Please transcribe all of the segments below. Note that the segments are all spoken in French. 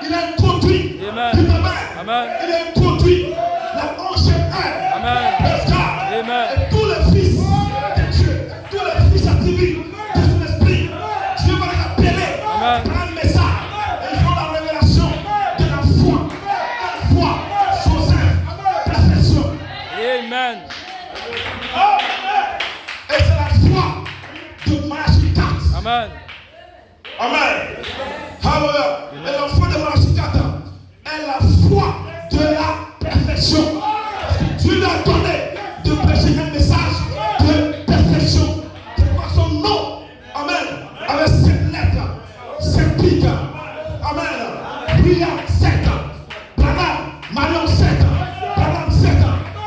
Il a introduit. Amen. Amen. Il a introduit la ancienne ère. Amen. Amen. Et tous les fils de Dieu, tous les fils attribués de son esprit, Dieu va les appeler par un message. Et ils ont la révélation de la foi. La foi, Joseph, perfection. Amen. Et c'est la foi de Malachi 4. Amen. Amen. Hallelujah. Et la foi de Malachi 4 est la foi de la perfection. Parce que Dieu lui a donné de prêcher un message de perfection. C'est quoi son nom? Amen. Avec 7 lettres, 7 piques. Amen. Prière 7. Branham, Marion 7. Branham 7.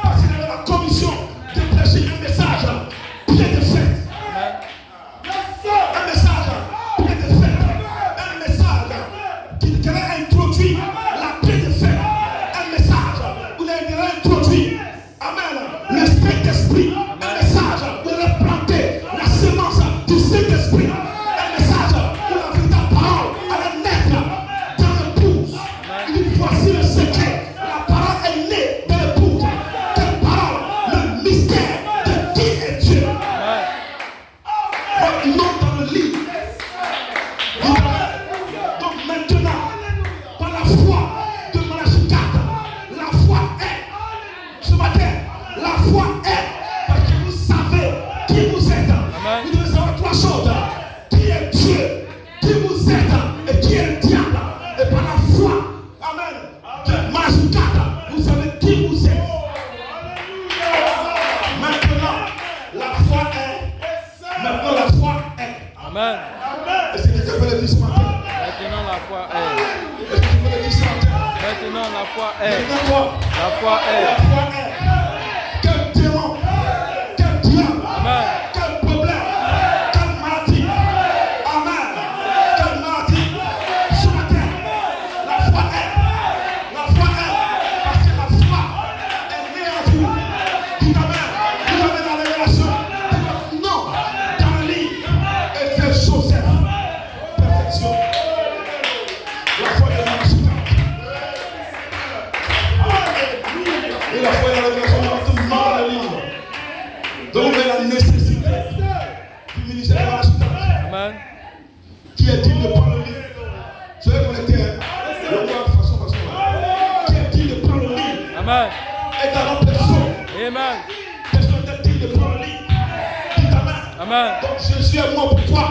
Parce qu'il avait la commission de prêcher un message bien de fait. Un message bien de fait. Un message qui avait introduit la paix de fait. Un message où il avait introduit, amen, le Saint-Esprit. Un message où il avait planté la semence du Saint-Esprit. Un message où la véritable parole allait naître dans l'épouse. Il dit voici le secret. La parole est née dans l'épouse. Quelle parole? Le mystère de qui est Dieu. Votre nom dans le livre. Donc maintenant, par la foi de Malachi 4, la foi est, ce matin, la foi est, parce que vous savez qui vous êtes. Vous devez savoir 3 choses. Qui est Dieu, qui vous êtes et qui est le diable. Et par la foi, amen, de Malachi 4, vous savez qui vous êtes. Maintenant, la foi est. Maintenant, la foi est. Amen. Est-ce que quelqu'un peut le dire ce matin? Maintenant la foi est. Est-ce que tu peux le dire ce matin? Maintenant la foi est. Maintenant quoi? La foi La est. foi est. Quel démon, quel diable, Amen. quel problème, quelle maladie, amen, quelle maladie, ce matin, la foi est. La foi est. Parce que la foi est née en vous. Dites amen. Vous avez la révélation de votre nom dans le livre. Et c'est Joseph. Perfection. La foi de Malachi 4. Et la foi est la révélation de votre nom dans le livre. Donc, la nécessité du ministère de Malachi 4 Amen. qui est digne de prendre le livre. Je vais connecter le roi de façon. Qui est digne de prendre le livre. Amen. Et dans notre personne. Amen. Personne n'est digne de prendre le livre. Dites amen. Amen. Donc Jésus est mort pour toi.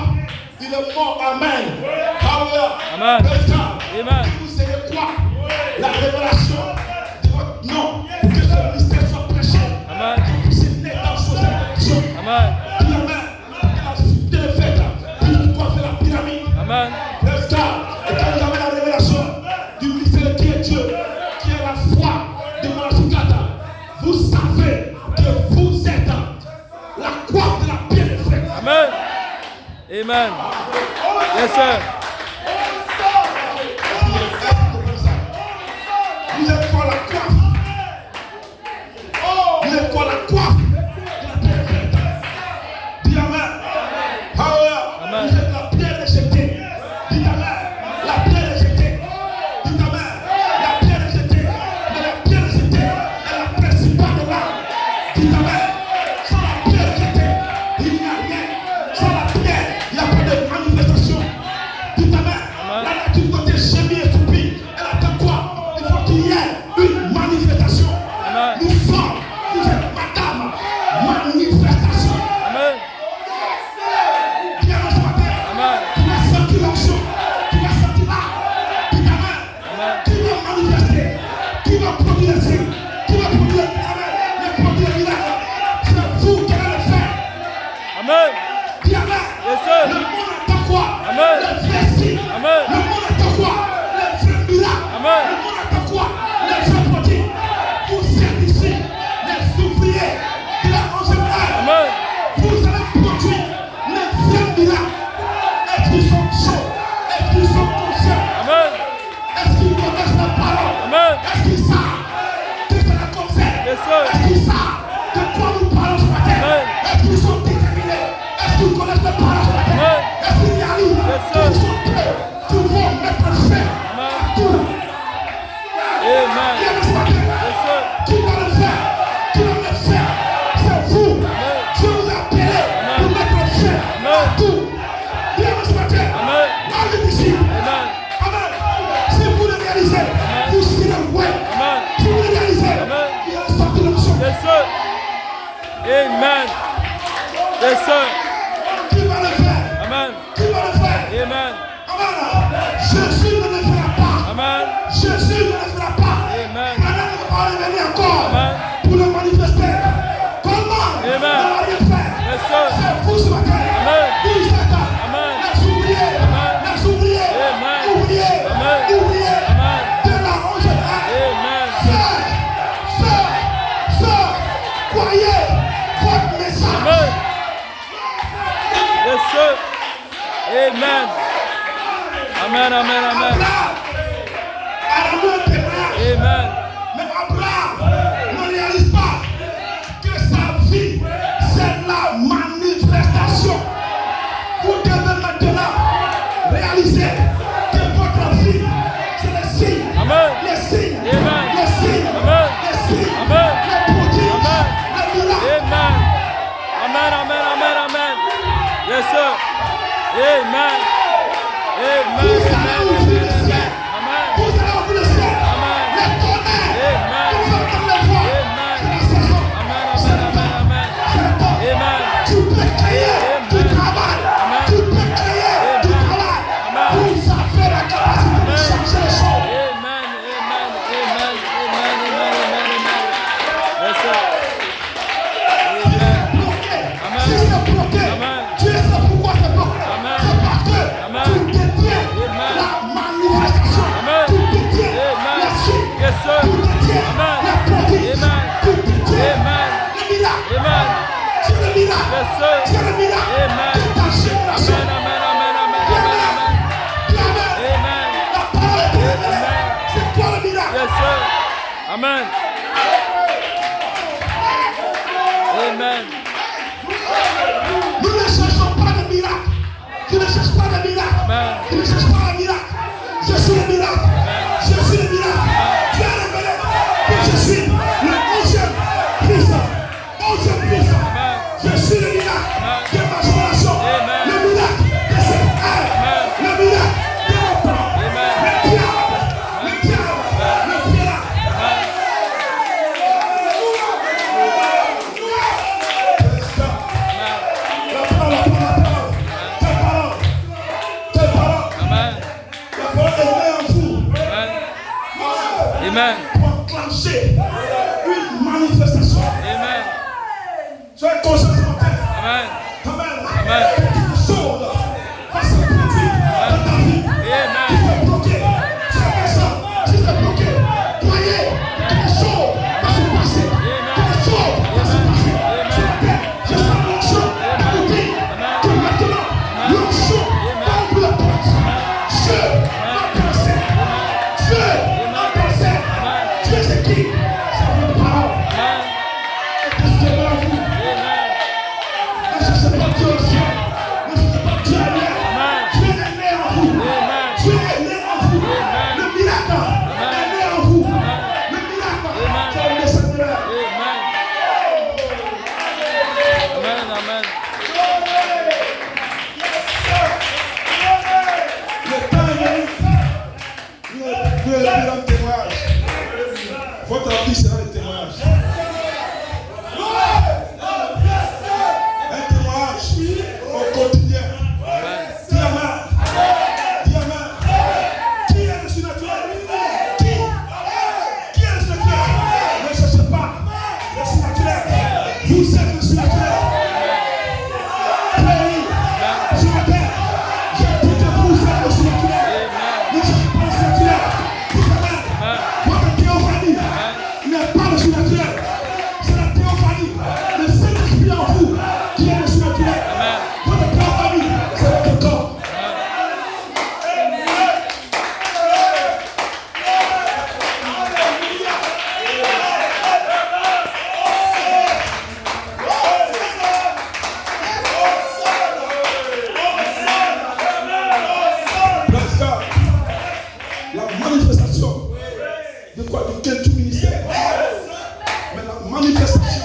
Il est mort. Amen. Hallelujah. Amen. Praise God. Amen. Et vous savez quoi? La révélation de votre nom. Pour que ce mystère soit prêché. Amen. Que vous puissiez naître dans cette perfection. Amen. Dis amen. Que la fuite est faite. Puis toi faire la pyramide. Amen. Praise God. Et quand vous avez la révélation du mystère qui est Dieu, qui est la foi de Malachi 4, vous savez que vous êtes la coiffe de la pierre de fait. Amen. Amen. Yes, sir. Vous êtes quoi la coiffe? Vous êtes quoi la coiffe de la pierre de fait? Dis amen. Hallelujah. Amen. Vous êtes la pierre rejetée. Dis amen. La pierre rejetée. Dis amen. La pierre rejetée. Mais la pierre rejetée est la principale de l'âme. Dis amen. Sans la pierre rejetée, il n'y a rien. Sans la pierre, il n'y a pas de manifestation. Amen. Yes, sir. Qui va le faire? Amen. Qui va le faire? Amen. Amen. Jésus ne le fera pas. Amen. Jésus ne le fera pas. Amen. Maintenant, on va revenir encore Amen. pour le manifester. Comment? Amen. On va rien faire. Yes, sir. C'est vous ce matin. Amen. Dis Satan. Amen. Les ouvriers. Amen. Les ouvriers. Amen. Ouvriers. Amen. Ouvriers. Amen. De la ronge. Amen. Sœur, croyez votre message. Amen. Yes, sir. Amen. Amen, amen, amen. Abraham a rendu un témoignage. Amen. Mais Abraham ne réalise pas que sa vie, c'est la manifestation. Vous devez maintenant réaliser que votre vie, c'est les signes. Amen. Les signes. Amen. Les signes. Amen. Les signes. Amen. Les prodiges. Amen. Les miracles. Amen. Amen, amen, amen, amen. Yes, sir. Amen. Amen. Vous allez ouvrir le ciel. Amen. Vous allez ouvrir le ciel. Amen. Les tonnerres. Amen. Vous entendez les voix. Amen. C'est la saison. Amen, amen, amen, amen. C'est le temps. Amen. Tu peux créer du travail. Amen. Tu peux créer du travail. Amen. Vous avez la capacité de changer les choses. Amen, amen, amen, amen, amen, amen, amen. Yes, sir. Amen. Bloqué. Amen. Si c'est bloqué, Amen. Dieu sait pourquoi c'est bloqué. Amen. C'est parce que Amen. tu détiens Amen. la manifestation. Amen. Tu détiens Amen. les signes. Yes, sir. Tu détiens Amen. les prodiges. Amen. Tu détiens Amen. les miracles. Amen. C'est le miracle. Yes, sir. C'est le miracle Amen. de ta génération. Amen, amen, amen, amen, amen, amen. Amen. Amen. La parole est révélée. Amen. C'est quoi le miracle? Yes, sir. Amen. Amen. Nous ne cherchons pas de miracle. Je ne cherche pas de miracle. Amen. Je ne cherche pas de miracle. Je suis le miracle. Je suis le miracle. Dieu a révélé que je suis le 11e fils. 11e fils. Amen. Je suis le miracle de ma génération. Amen. Le miracle de cette ère. Amen. Le miracle de mon temps. Amen. Le diable. Le diable. Le fier. La parole, la parole. Tes paroles. Tes paroles. Amen. La parole est née en vous. Amen. Amen. Pour enclencher une manifestation. Amen. Soyez conscient ce matin. Amen. Amen. Amen. Quelque chose va se produire dans ta vie. Amen. Si c'est bloqué, c'est ça. Si c'est bloqué, croyez que quelque chose va se passer. Quelque chose va se passer. Ce matin, je sens l'onction pour dire que maintenant, l'onction va ouvrir la porte. Dieu va penser. Dieu va penser. Dieu c'est qui? C'est votre parole. Amen. Et que c'est devant vous. Amen. Ne cherchez pas Dieu au ciel. Ne cherchez pas Dieu ailleurs. Amen. Dieu est né en vous. Amen. Dieu est né en vous. Amen. Le miracle est né en vous. Le miracle, c'est le Seigneur. Amen. Amen. Amen. Le temps est venu. Dieu est venu en témoignage. Votre vie sera un témoignage. Un témoignage au quotidien. Dis Amen. Dis Amen. Qui est le surnaturel? Qui est le surnaturel? Ne cherchez pas le surnaturel. Vous êtes le surnaturel. Créez ce matin. Je dis que vous êtes le surnaturel. Ne cherchez pas le surnaturel. Dis Amen. Votre théophanie n'est pas le surnaturel. C'est la théophanie. Le Saint-Esprit en vous qui est le surnaturel. Votre théophanie, c'est votre corps. Bless God. La manifestation de quoi? De quel tout ministère? Mais la manifestation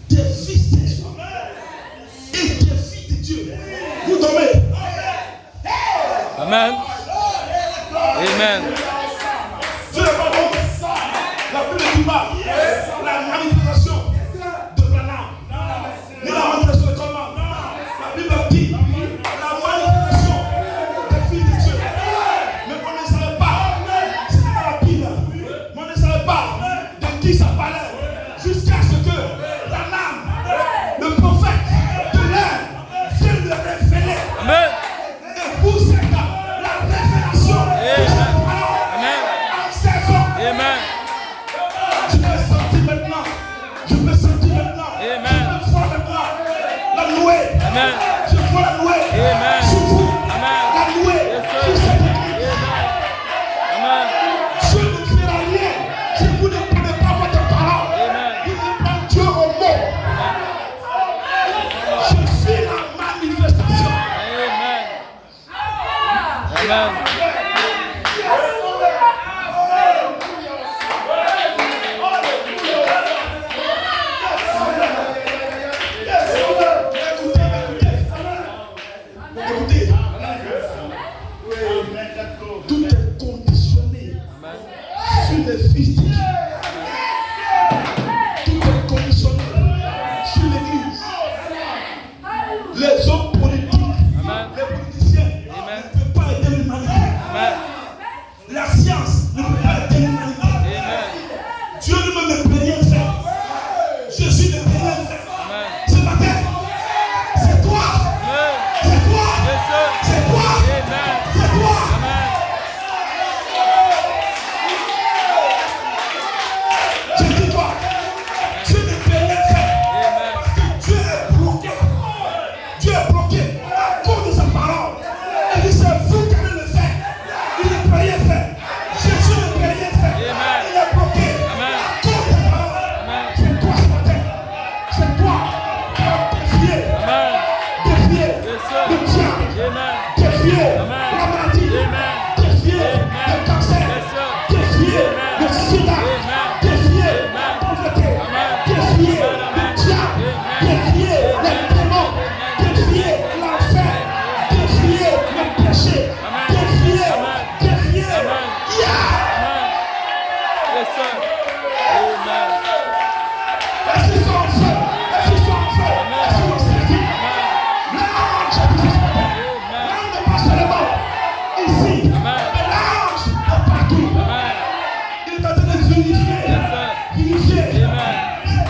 des fils de Dieu et des filles de Dieu. Vous dormez. Amen. Amen. Dieu n'est pas bon. La Bible dit pas la manifestation de Branham. Amen. Je vois la louer. Amen. Sur vous. Amen. La louer. Yes, sir. Sur cette église. Amen. Dieu ne fera rien si vous ne prenez pas votre parole. Amen. Vous ne prenez Dieu au mot. Je suis la manifestation. Amen. Amen. Écoutez, tout est conditionné sur les fils de Dieu. Tout est conditionné sur l'église. Les hommes politiques, Amen. les politiciens Amen. ne peuvent pas aider l'humanité. Amen. La science ne peut pas aider l'humanité. Amen. Dieu lui-même ne peut rien faire. Jésus ne peut rien faire. Amen. Ce matin, c'est toi. Amen. C'est toi. Yes, sir. C'est toi. Amen. C'est toi. Amen. Je dis toi, Dieu ne peut rien faire. Amen. Parce que Dieu est bloqué. Dieu est bloqué à cause de sa parole. Et dit c'est vous qui allez le faire. Il ne peut rien faire. Jésus ne peut rien faire. Amen. Il est bloqué Amen. à cause de sa parole. Amen. C'est toi ce matin. C'est toi qui as défié Amen. le sir. diable. Amen. Défier Amen. la maladie. Amen. Défier Amen. le cancer. Yes, sir. Défier Amen. le sida. Amen. Défier Amen. la pauvreté. Amen. Défier Amen. le diable. Amen. Défier les démons. Défier l'enfer. Défier le péché. Amen. Défier. Amen. Défier. Amen. Yeah! Amen. Yes, sir. Amen. Est-ce qu'ils sont en feu? Est-ce qu'ils sont en feu? Est-ce qu'ils sont saisis? L'ange est ici ce matin. L'ange n'est pas seulement ici, Amen. mais l'ange est partout. Amen. Il est en train de vérifier. Yes, sir. Vérifier. Amen.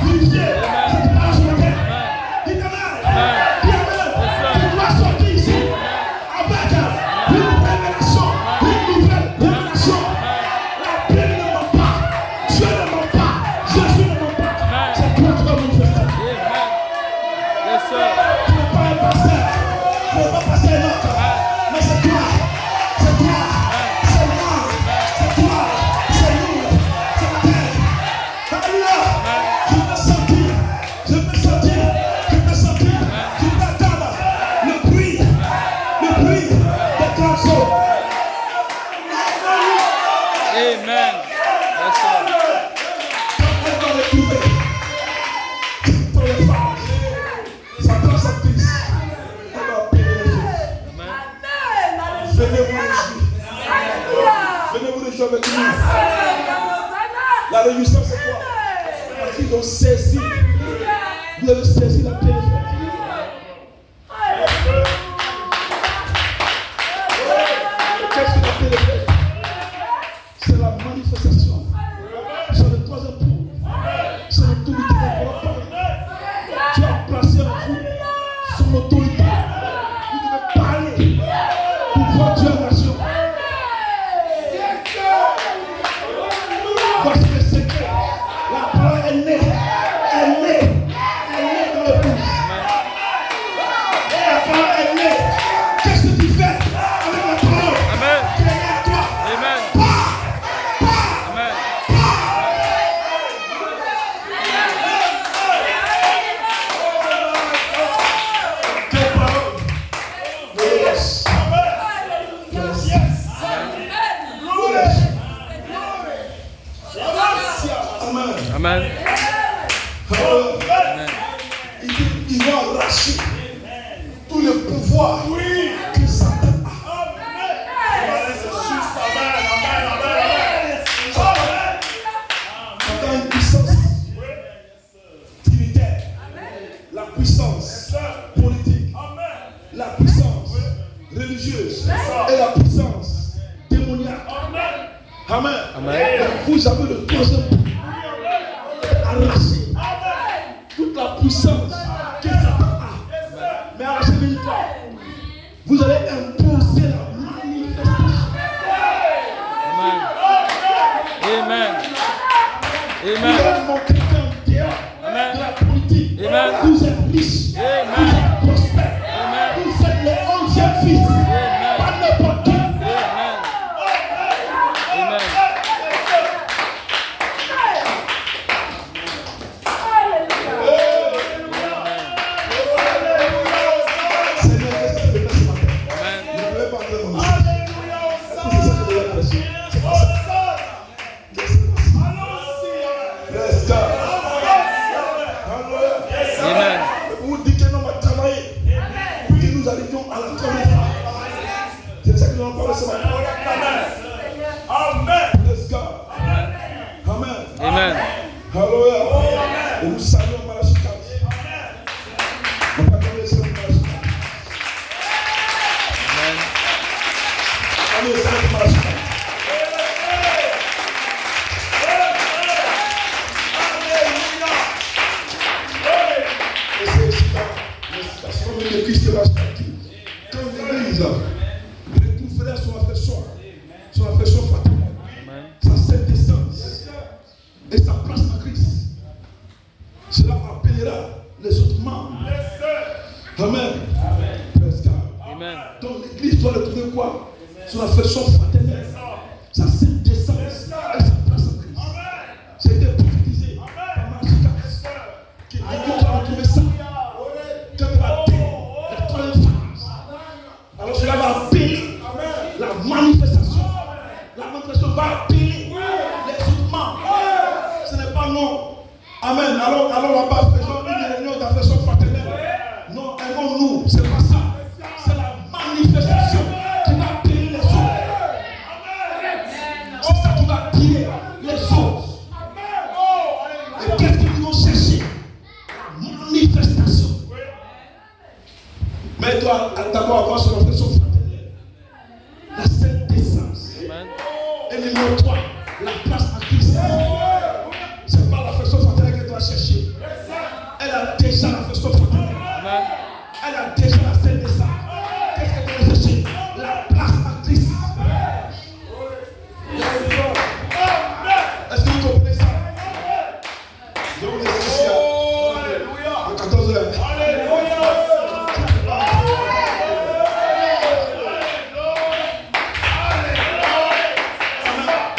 Vérifier. Amen. Cette parole ce matin. Amen. Dis Amen. Amen. Dis Amen. Yes, sir. Tu dois sortir ici avec une révélation. Une nouvelle révélation. La Bible ne ment pas. Dieu ne ment pas. Jésus ne ment pas. Amen. C'est toi qui dois manifester. Amen. Yes, sir. Tu n'es pas un pasteur. Tu n'es pas pasteur un autre. Mais c'est toi. C'est toi. C'est moi. C'est toi. C'est nous. C'est la terre. Alléluia. Je peux sentir. Je peux sentir. Je peux sentir. Je peux attendre le bruit. Le bruit des grands eaux. Amen. Yes, sir. Elle va le trouver. Pour les femmes. Sa transactrice. Elle va payer les choses. Amen. Venez vous réjouir. Venez vous réjouir avec nous. La réjouissance c'est quoi? Parce qu'ils ont saisi. Vous avez saisi la paix. Qu'est-ce que la paix de fait? C'est la manifestation. C'est le troisième point. C'est l'autorité de la parole. Dieu a placé en vous son autorité. Vous devez parler pour voir Dieu en action. Voici le secret. La parole est née. Elle est née. Elle est née dans le bouche. La parole est née. Qu'est-ce que tu fais avec la parole? Amen. Tu es né à toi. Amen. Amen. Quelle parole? Yes. Amen. Amen. Amen. Ils vont arracher tout le pouvoir que Satan a. Satan a une puissance trinitaire. La puissance politique, la puissance religieuse et la puissance démoniaque. Amen. Amen. Et vous avez le troisième point. Arracher toute la puissance que Satan a. Mais arrachez une fois. Vous allez imposer la manifestation. Amen. Amen. Vous Amen. allez montrer qu'en dehors Amen. de la politique, Amen. vous êtes riche, Amen. vous êtes prospère, l'affection fraternelle, sa sainte descente et sa place en Christ. C'était prophétisé par Marchika. Qui a retrouvé ça. Quand elle a dit la troisième phase. Alors cela va appeler la manifestation. La manifestation va appeler les autres membres. Ce n'est pas non. Amen. Alors là-bas, faisons une réunion d'affection fraternelle. Non, aimons-nous. C'est pas ça. C'est la manifestation qui va appeler les autres. C'est ça qui va appeler les autres. Et qu'est-ce qu'ils vont chercher? La manifestation. Mais il doit d'abord avoir son affection fraternelle. La sainte décence. Et numéro 3, la place en Christ. C'est pas l'affection fraternelle qu'elle doit chercher. Elle a déjà l'affection fraternelle. Elle a déjà la sainte décence. Qu'est-ce qu'elle doit chercher? La place en Christ. Est-ce que vous comprenez ça? Je vous laisse ici à 14h.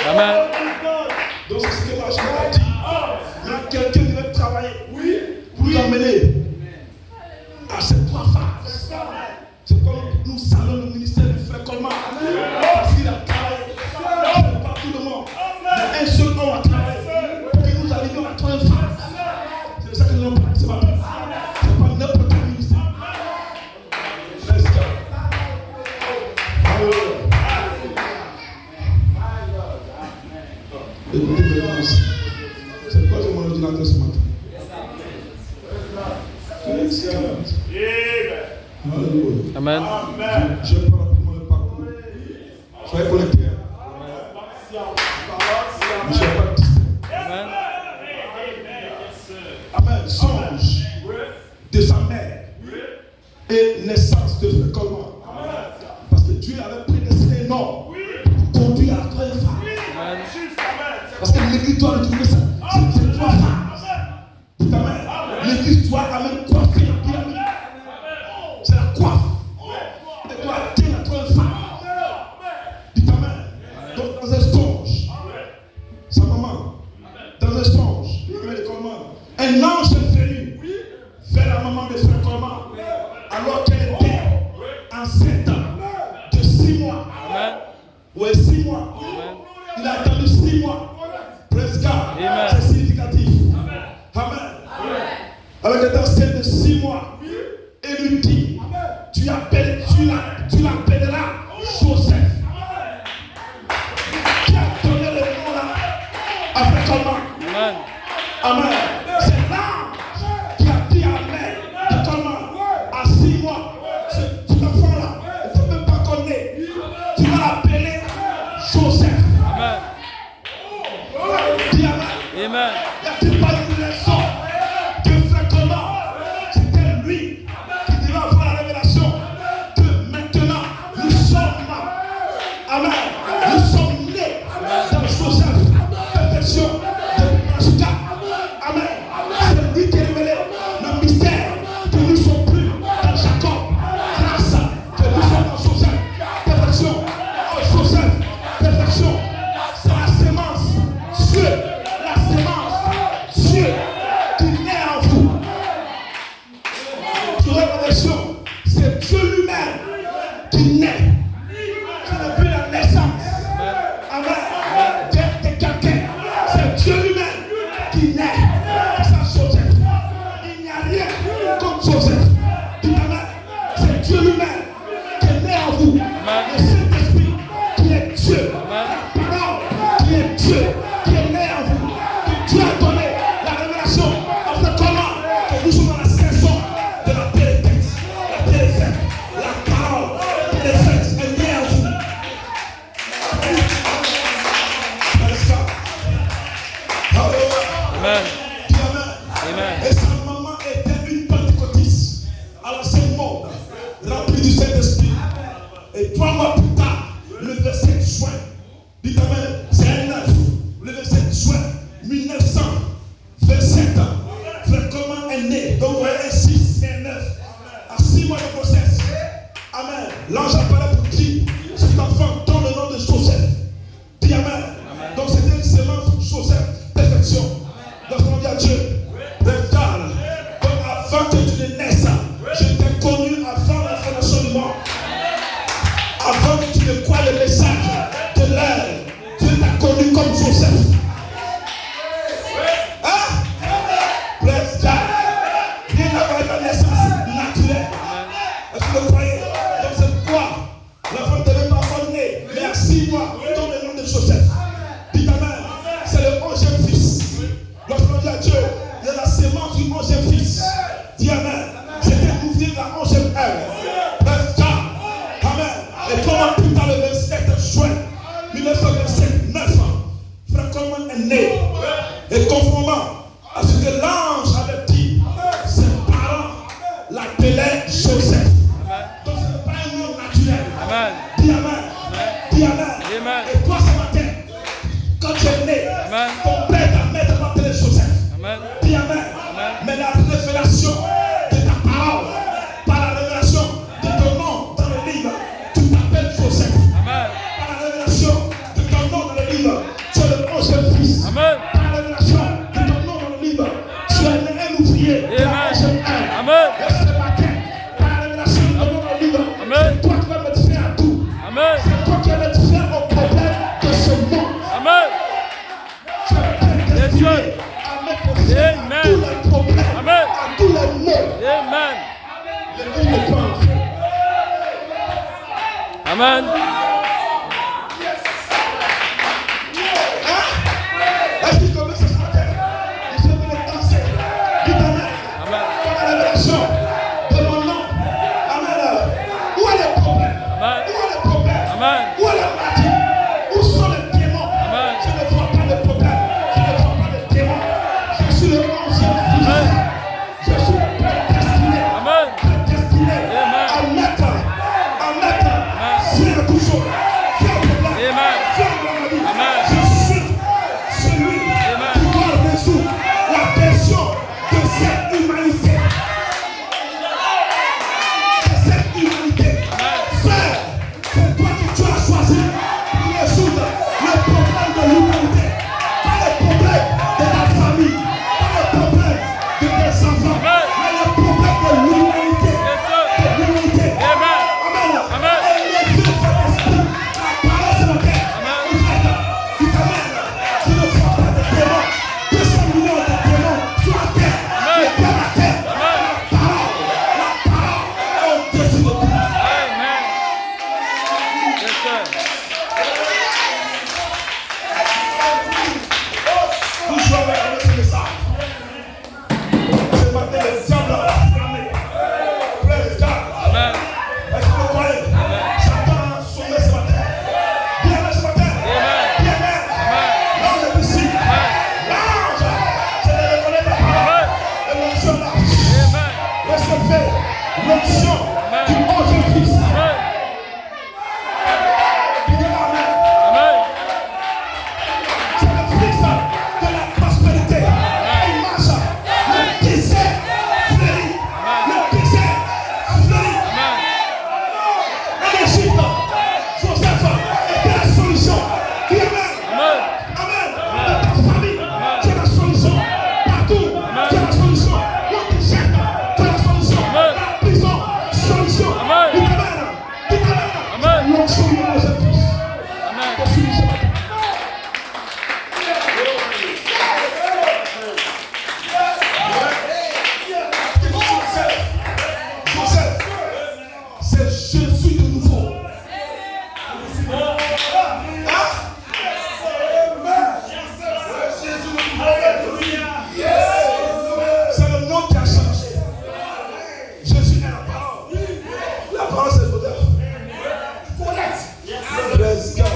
Amen. Donc c'est ce que Marchika a dit. Il y a quelqu'un qui veut travailler pour nous amener à ces 3 phases. C'est comme nous saluons le ministère du frère Coleman. Parce qu'il a travaillé. Pas tout le monde. Mais un seul homme a travaillé pour que nous arrivions à la 3e phase. C'est de ça que nous allons parler ce matin. C'est pas n'importe quel ministère. Let's go. Alléluia. Écoutez maintenant aussi. C'est quoi mon ordinateur ce matin? Alléluia. Amen. Je vais prendre rapidement le parcours. Soyez connectés. Ne soyez pas distraits. Amen. Amen. Songe de sa mère et naissance de frère Coleman. Parce que Dieu avait prédestiné un homme pour conduire à la 3e phase. Amen. Parce que l'église doit retrouver ça. C'est 3 phases. Dites amen. L'église doit amener coiffer la pyramide. C'est la coiffe. Elle doit atteindre la 3e phase. Dites amen. Donc dans un songe, sa maman, dans un songe, un ange est venu vers la maman de frère Coleman alors qu'elle était enceinte de 6 mois. Amen. Ouais, 6 mois. Amen. Il a attendu 6 mois. Praise God. Amen. C'est significatif. Amen. Alors qu'elle était enceinte de 6 mois, et lui dit, tu l'appelleras Joseph. Qui a donné le nom là à frère Coleman? Amen. Amen. C'est l'ange qui a dit à la mère de Coleman à 6 mois, cet enfant-là, tu ne peux pas connaître. Tu vas l'appeler Joseph. Amen. Dis amen. Amen. Y a-t-il pas une leçon que frère Coleman, c'était lui qui devait avoir la révélation que maintenant nous sommes, amen, nous sommes nés dans Joseph, perfection de Marchika. Amen. C'est lui qui a révélé le mystère que nous ne sommes plus dans Jacob, grâce que nous sommes dans Joseph, perfection. Oh Joseph, perfection. C'est la sémence, Dieu, la sémence, Dieu qui naît en vous. Sur révélation, c'est Dieu lui-même qui naît. C'est depuis la naissance. Amen. De quelqu'un, c'est Dieu lui-même qui naît. C'est Joseph. Il n'y a rien comme Joseph. Amen. C'est Dieu lui-même qui est né en vous. Le Saint-Esprit qui est Dieu. La parole qui est Dieu, qui est né en vous. Que Dieu a donné la révélation à frère Coleman que nous sommes dans la saison de la télétexte. La téléfête, la parole, la téléfête est née en vous. N'est-ce pas? Alléluia. Amen. Dis amen. Amen. Et sa maman était une pentecôtiste à l'ancien monde, remplie du Saint-Esprit. Et 3 mois plus tard, le verset juin 1927, 9 ans, Frère Coleman est né. Et conformément à ce que l'ange avait dit, ses parents l'appelaient Joseph. Donc ce n'est pas un nom naturel. Amen. Dis amen. Dis amen. Amen. Et toi ce matin, quand tu es né, Amen. ton père, ta mère t'a appelé Joseph. Amen. Dis amen. Amen. Mais la révélation de ta parole, par la révélation de ton nom dans le livre, tu t'appelles Joseph. Amen. Par la révélation de ton nom dans le livre, tu es le 11e fils. Amen. Par la révélation de ton nom dans le livre, tu es né un ouvrier. De la Amen. 11e ère. Amen. Et ce matin, par la révélation de ton nom dans le livre, Amen. c'est toi qui vas mettre fin à tout. Amen. C'est toi qui vas mettre fin au problème de ce monde. Amen. Tu es destiné à mettre fin à Amen. tous les problèmes, Amen. à tous les maux. Amen. L'église n'est pas en fait. Amen. Est-ce qu'il commence ce matin? Je suis venu danser. Dis amen. Amen. Par la révélation de mon nom. Amen. Où est le problème? Amen. Où est le problème? Amen. Où est la maladie? Où sont les démons? Amen. Je ne vois pas de problème. Je ne vois pas de démons. Je suis le 11e fils. Amen. Je suis prédestiné. Amen. Prédestiné Amen. à mettre fin à tout chose. Fin au problème. Amen. Fin à la maladie. Amen. Je suis celui Amen. qui doit résoudre la question de cette humanité. De cette humanité. Frère, c'est toi que tu as choisi pour résoudre le problème de l'humanité. Pas le problème de ta famille, pas le problème de tes enfants, mais le problème de l'humanité. Yes, sir. De l'humanité. Amen. Amen. Amen. Et les deux Saint-Esprit, la parole ce matin, Amen. il dit amen. Je ne vois pas de démons. 200 millions de démons sur la terre. Amen. Et dans la terre, Amen. la parole est au-dessus de tout. Amen. Yes, sir. Vous jouez avec ce message. Ce matin, le diable a flammé. Praise God. Amen. Est-ce que vous le croyez? J'attends son ce matin. Bien ce matin. Amen. Bien l'ange est ici. L'ange, je le reconnais ta parole. Et l'onction là. Amen. Recevez l'onction du 11e fils. Amen. Dis amen. Amen. C'est le fils de la prospérité. Il marche. Le désert fleurit. Le désert fleurit. Amen. En Égypte, Joseph était la solution. Dis amen. Amen. Amen. Dans ta famille, tu es la solution. Partout, tu es la solution. On te jette, tu es la solution. Amen. La prison, solution. Amen. Dis amen. Dis amen. Amen. L'onction du 11e fils. Amen. Je suis ce matin. Joseph, c'est Jésus de nouveau. Hein? C'est le nom qui a changé. Jésus est la parole. La parole, c'est le modèle. Praise God.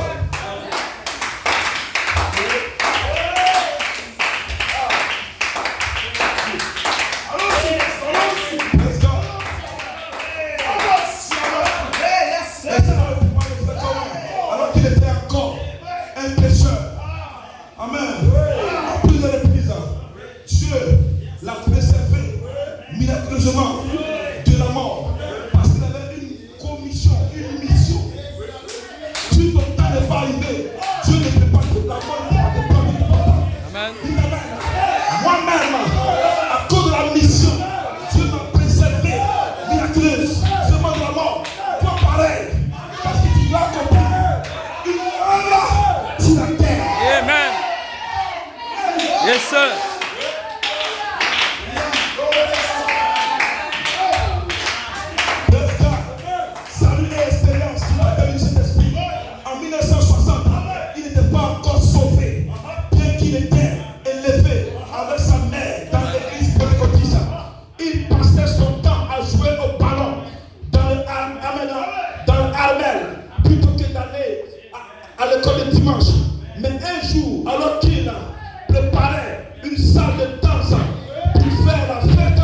Praise God. Alors qu'il était encore un pécheur. Amen. À plusieurs reprises, Dieu l'a préservé miraculeusement de la mort. Parce qu'il avait une commission, une mission. Si ton temps n'est pas arrivé, Dieu ne peut pas te la mort ne peut pas te prendre de ton temps. Amen. Dis amen. Moi-même, à cause de la mission, Dieu m'a préservé miraculeusement de la mort. Toi pareil, parce que tu dois accomplir une œuvre sur la terre. Amen. Yes, sir. Salut et expérience qui m'a donné cet esprit. En 1960, il n'était pas encore sauvé, bien qu'il était élevé avec sa mère dans l'église pentecôtiste. Il passait son temps à jouer au ballon dans le Armel plutôt que d'aller à l'école de dimanche. Mais un jour, alors qu'il préparait une salle de danse pour faire la fête,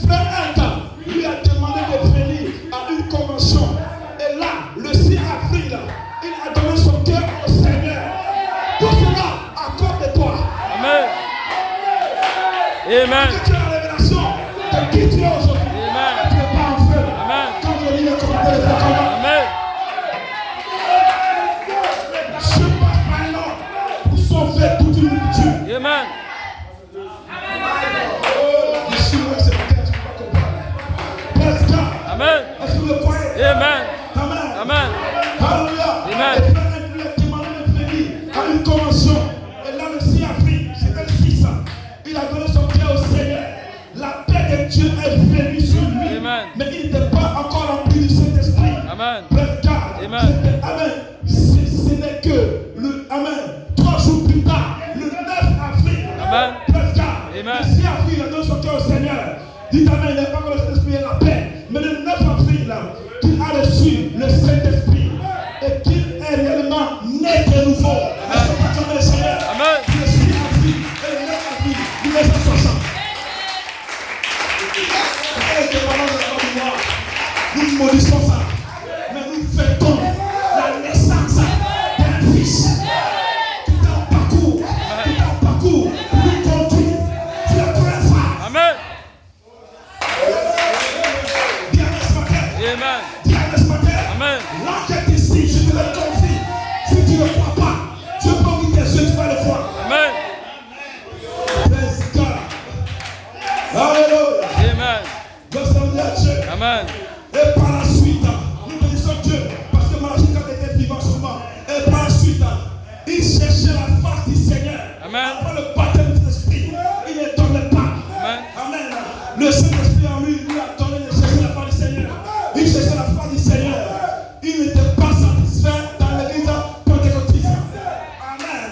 frère Anka lui a demandé de venir à une convention. Et là, le 6 avril, il a donné son cœur au Seigneur. Tout cela à cause de toi. Amen. Amen. Que tu as la révélation de qui tu es aujourd'hui. Amen. Tu n'es pas en feu. Amen. Quand je lis le commentaire de ce combat, Amen. je passe par là pour sauver toute une multitude. Amen. Je suis moi, c'est matin, tu ne peux pas comprendre. Praise God. Amen. Est-ce que vous le croyez? Amen. Amen. Amen. Alléluia. Amen. Et frère lui a demandé de venir à une convention. Et là, le 6 avril, c'était le 6. Il a donné son cœur au Seigneur. La paix de Dieu est venue sur lui. Amen. Mais il n'était pas encore rempli du Saint-Esprit. Amen. Praise God. Amen. Amen. Ce n'est que le Amen. 3 jours plus tard, le 9 avril. Amen. Praise God. Amen. Le 6 avril, il a donné son cœur au Seigneur. Dites Amen. Il n'est pas encore le Saint-Esprit et la paix. Mais le 9 avril, qu'il a reçu le Saint-Esprit et qu'il est réellement né de nouveau. Est-ce que tu acclames le Seigneur? Amen. Le 6 avril et le 9 avril 1960. Et que pendant le mois, nous maudissons ça. Mais nous fêtons la naissance d'un fils. Tout un parcours nous conduit sur la première phase. Amen. Bien ce matin. Amen. Bien ce matin. Amen. L'enquête ici, je te le confie. Si tu ne crois pas, je peux ouvrir tes yeux, tu vas le voir. Amen. Praise God. Alléluia. Amen. Gloire à Dieu. Amen. Et par la suite, nous bénissons Dieu. Parce que Malachie, quand il était vivant seulement, et par la suite, il cherchait la face du Seigneur. Amen. Après le baptême de l'Esprit, il ne dormait pas. Amen. Amen. Le Saint-Esprit en lui, lui a donné de chercher la face du Seigneur. Il cherchait la face du Seigneur. Il n'était pas satisfait dans l'église pentecôtiste. Amen.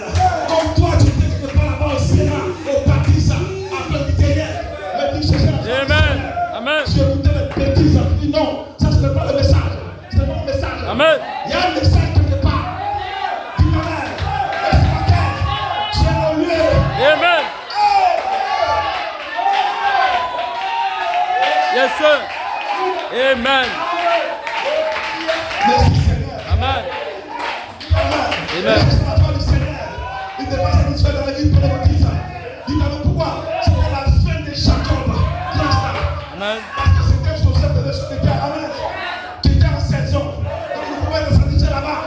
Comme toi, tu étais quelque part là-bas au Sénat, au baptiste, après le Seigneur. Mais tu cherchais la face du Amen. Seigneur. Amen. Tu écoutais les bêtises. Tu dis non, ça ce n'est pas le message. Ce n'est pas le message. Amen. Il y a un message quelque part. Dis Amen. Et ce matin, tu es au lieu. Amen. Yes, sir. Amen. Merci Seigneur. Amen. Amen. Amen. C'est la foi du Seigneur. Il n'est pas satisfait dans l'église pentecôtiste. Dis-moi pourquoi. C'était la fin de Jacob. Dis ça. Amen. Parce que c'était Joseph de l'échelle de Pierre. Amen. Qui était en saison. Donc vous pouvez le satisfaire là-bas.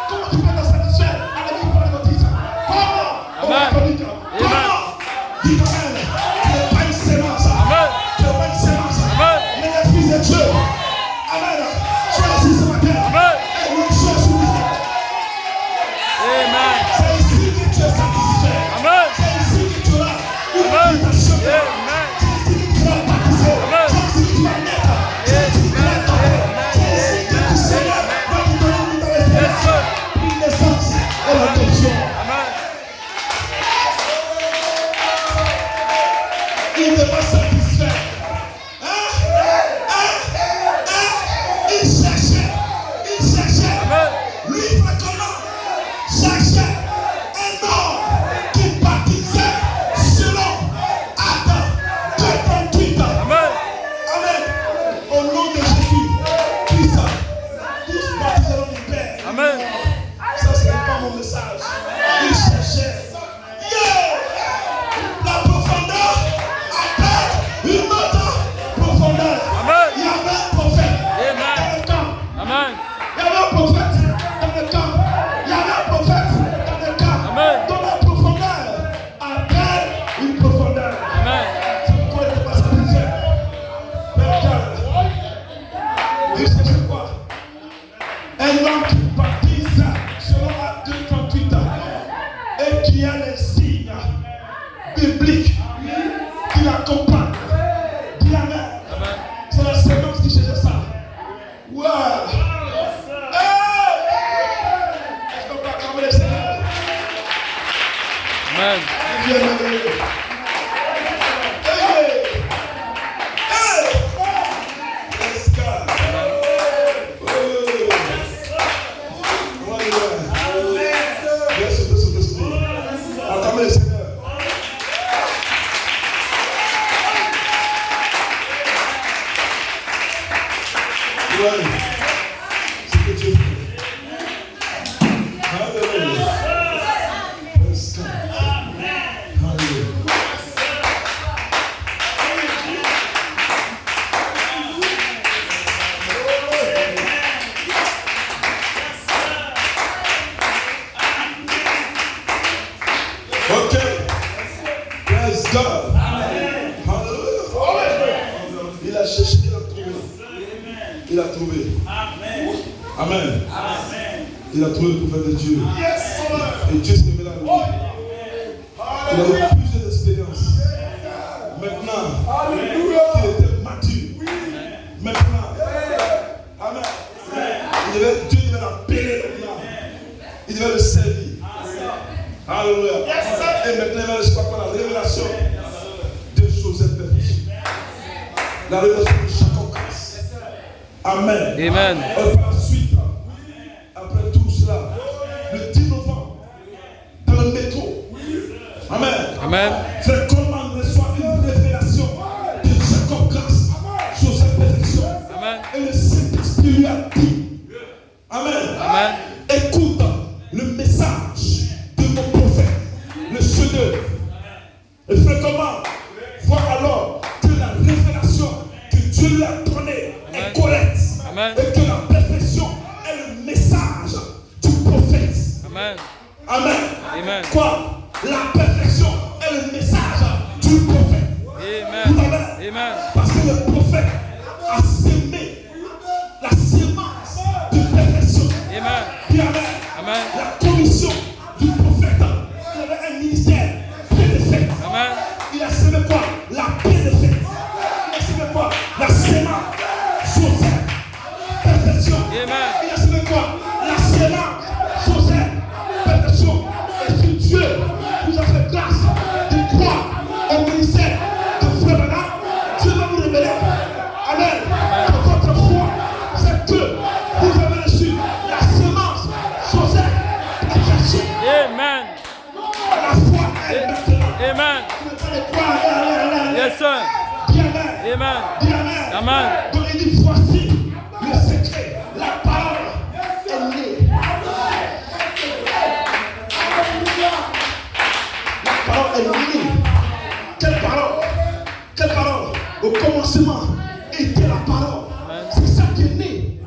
Comment tu peux le satisfaire à l'église pentecôtiste? Comment? Amen. Comment? Dis Amen. Tu n'es pas une sémence. Amen. Tu n'es pas une sémence. Amen. Mais le fils de Dieu. Amen. Choisis ce matin. Amen. Et une chose sur lui. Amen. C'est ici que tu es satisfait. Amen. C'est ici que tu auras une Amen. invitation. Amen. C'est ici que tu vas baptiser. Amen. C'est ici que tu vas naître. C'est ici que tu vas tomber. C'est ici que le Seigneur va te donner une nouvelle Yes, sir. une naissance et l'adoption. Amen. Il n'est pas satisfait. Il cherchait. Amen. Lui, fréquemment, cherchait un homme qui baptisait selon Actes 2:38. Amen. Amen. Au nom de Jésus, Christ, tous baptiseront du Père. Amen. Ça, ce n'est pas mon message. Il cherchait. La profondeur appelle une autre profondeur. Amen. Il y avait un prophète Amen. dans le camp. Amen. Il y avait un prophète dans le camp. Il y avait un prophète dans le camp. Amen. Dans la profondeur appelle une profondeur. Amen. C'est pourquoi il n'est pas satisfait. Mais regarde. Il cherchait quoi? Un homme qui baptise selon Actes 2:38 et qui a les signes bibliques qui l'accompagnent. Dis Amen. Amen. C'est la séquence qui cherchait ça. Ouais. Est-ce qu'on peut acclamer le Seigneur? Amen. Dieu est merveilleux. Hey! Hey! Let's go. Oh. Ouais, ouais. Ok. Praise God. Hallelujah. Il a cherché, il a trouvé. Il a trouvé. Amen. Il a trouvé le prophète de Dieu. Et Dieu s'est révélé à lui. Il a eu plusieurs expériences. Maintenant, il était mature. Maintenant, amen. Dieu devait l'appeler maintenant. Il devait le servir. Alléluia. Et maintenant, il va recevoir la révélation de Joseph Perfection. La révélation de Jacob Casse. Amen. Amen. Et par la suite, après tout cela, le 10 novembre, dans le métro. Amen. Amen. Frère Coleman reçoit une révélation de Jacob Casse, Joseph Perfection. Amen. Et le Saint-Esprit lui a dit, amen. Amen. Écoute le message de mon prophète, le chef-d'œuvre. Et frère Coleman voit alors que la révélation que Dieu lui a donnée est correcte. Amen. Et que la perfection est le message du prophète. Amen. Amen. Amen. Quoi? La perfection est le message du prophète. Amen. Amen. Amen. Parce que le prophète a sémé la sémence de perfection. Amen. Dis amen. Amen. La commission du prophète, il avait un ministère perfect. Amen. Il a sémé quoi? La perfection. Il a sémé quoi? La sémence. Joseph. Perfection. Amen. Il a sémé quoi? La sémence. Joseph. Perfection. Et si Dieu vous a fait grâce de croire au ministère de Frère Branham, Dieu va vous révéler. Amen. Que votre foi, c'est que vous avez reçu la sémence. Joseph. Perfection. Amen. La foi est maintenant. Amen. Vous ne savez quoi? Yes, sir. Dis amen. Amen. Dis amen. Amen. Donc il dit voici le secret. La parole est née. La parole est née. Quelle parole? Quelle parole? Au commencement était la parole. C'est ça qui est né.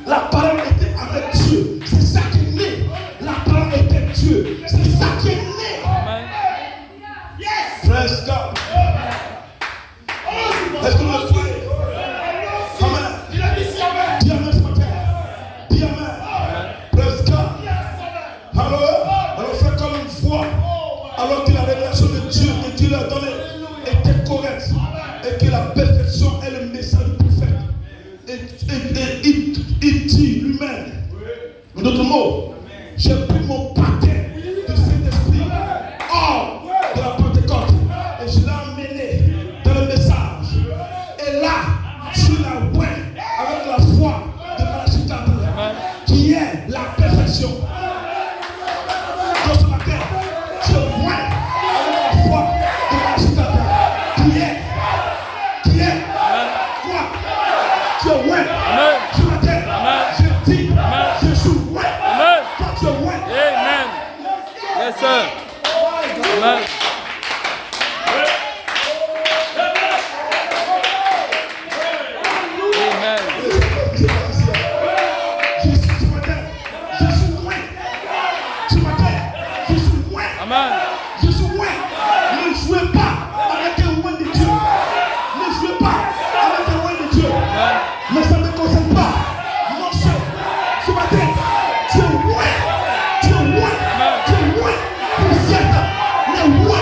La parole était avec Dieu. C'est ça qui est né. La parole était Dieu. C'est ça qui est né. Amen. Praise God. Est-ce que vous le croyez? Amen. Dis amen ce matin. Dis amen. Praise God. Alors fais comme une voix. Alors que la révélation de Dieu que Dieu lui a donnée était correcte. Et que la perfection est le message du prophète. Et il dit lui-même, en d'autres mots, j'ai pris mon paquet de Saint-Esprit hors de la Pentecôte et je l'ai emmené dans le message. Et là, je la vois avec la foi de Malachi 4, qui est la perfection. Donc ce matin, je vois avec la foi de Malachi 4, qui est quoi? Je vois. Ce matin, je dis, je suis ouais. Toi tu es ouais. Amen. Yes, sir. Amen. Amen. Amen. Je suis loin. Ne jouez pas avec un loin de Dieu. Ne jouez pas avec un loin de Dieu. Mais ça ne me concerne pas. Mon cher, ce matin, tu es loin. Tu es loin. Tu es loin. Pour cette, les loin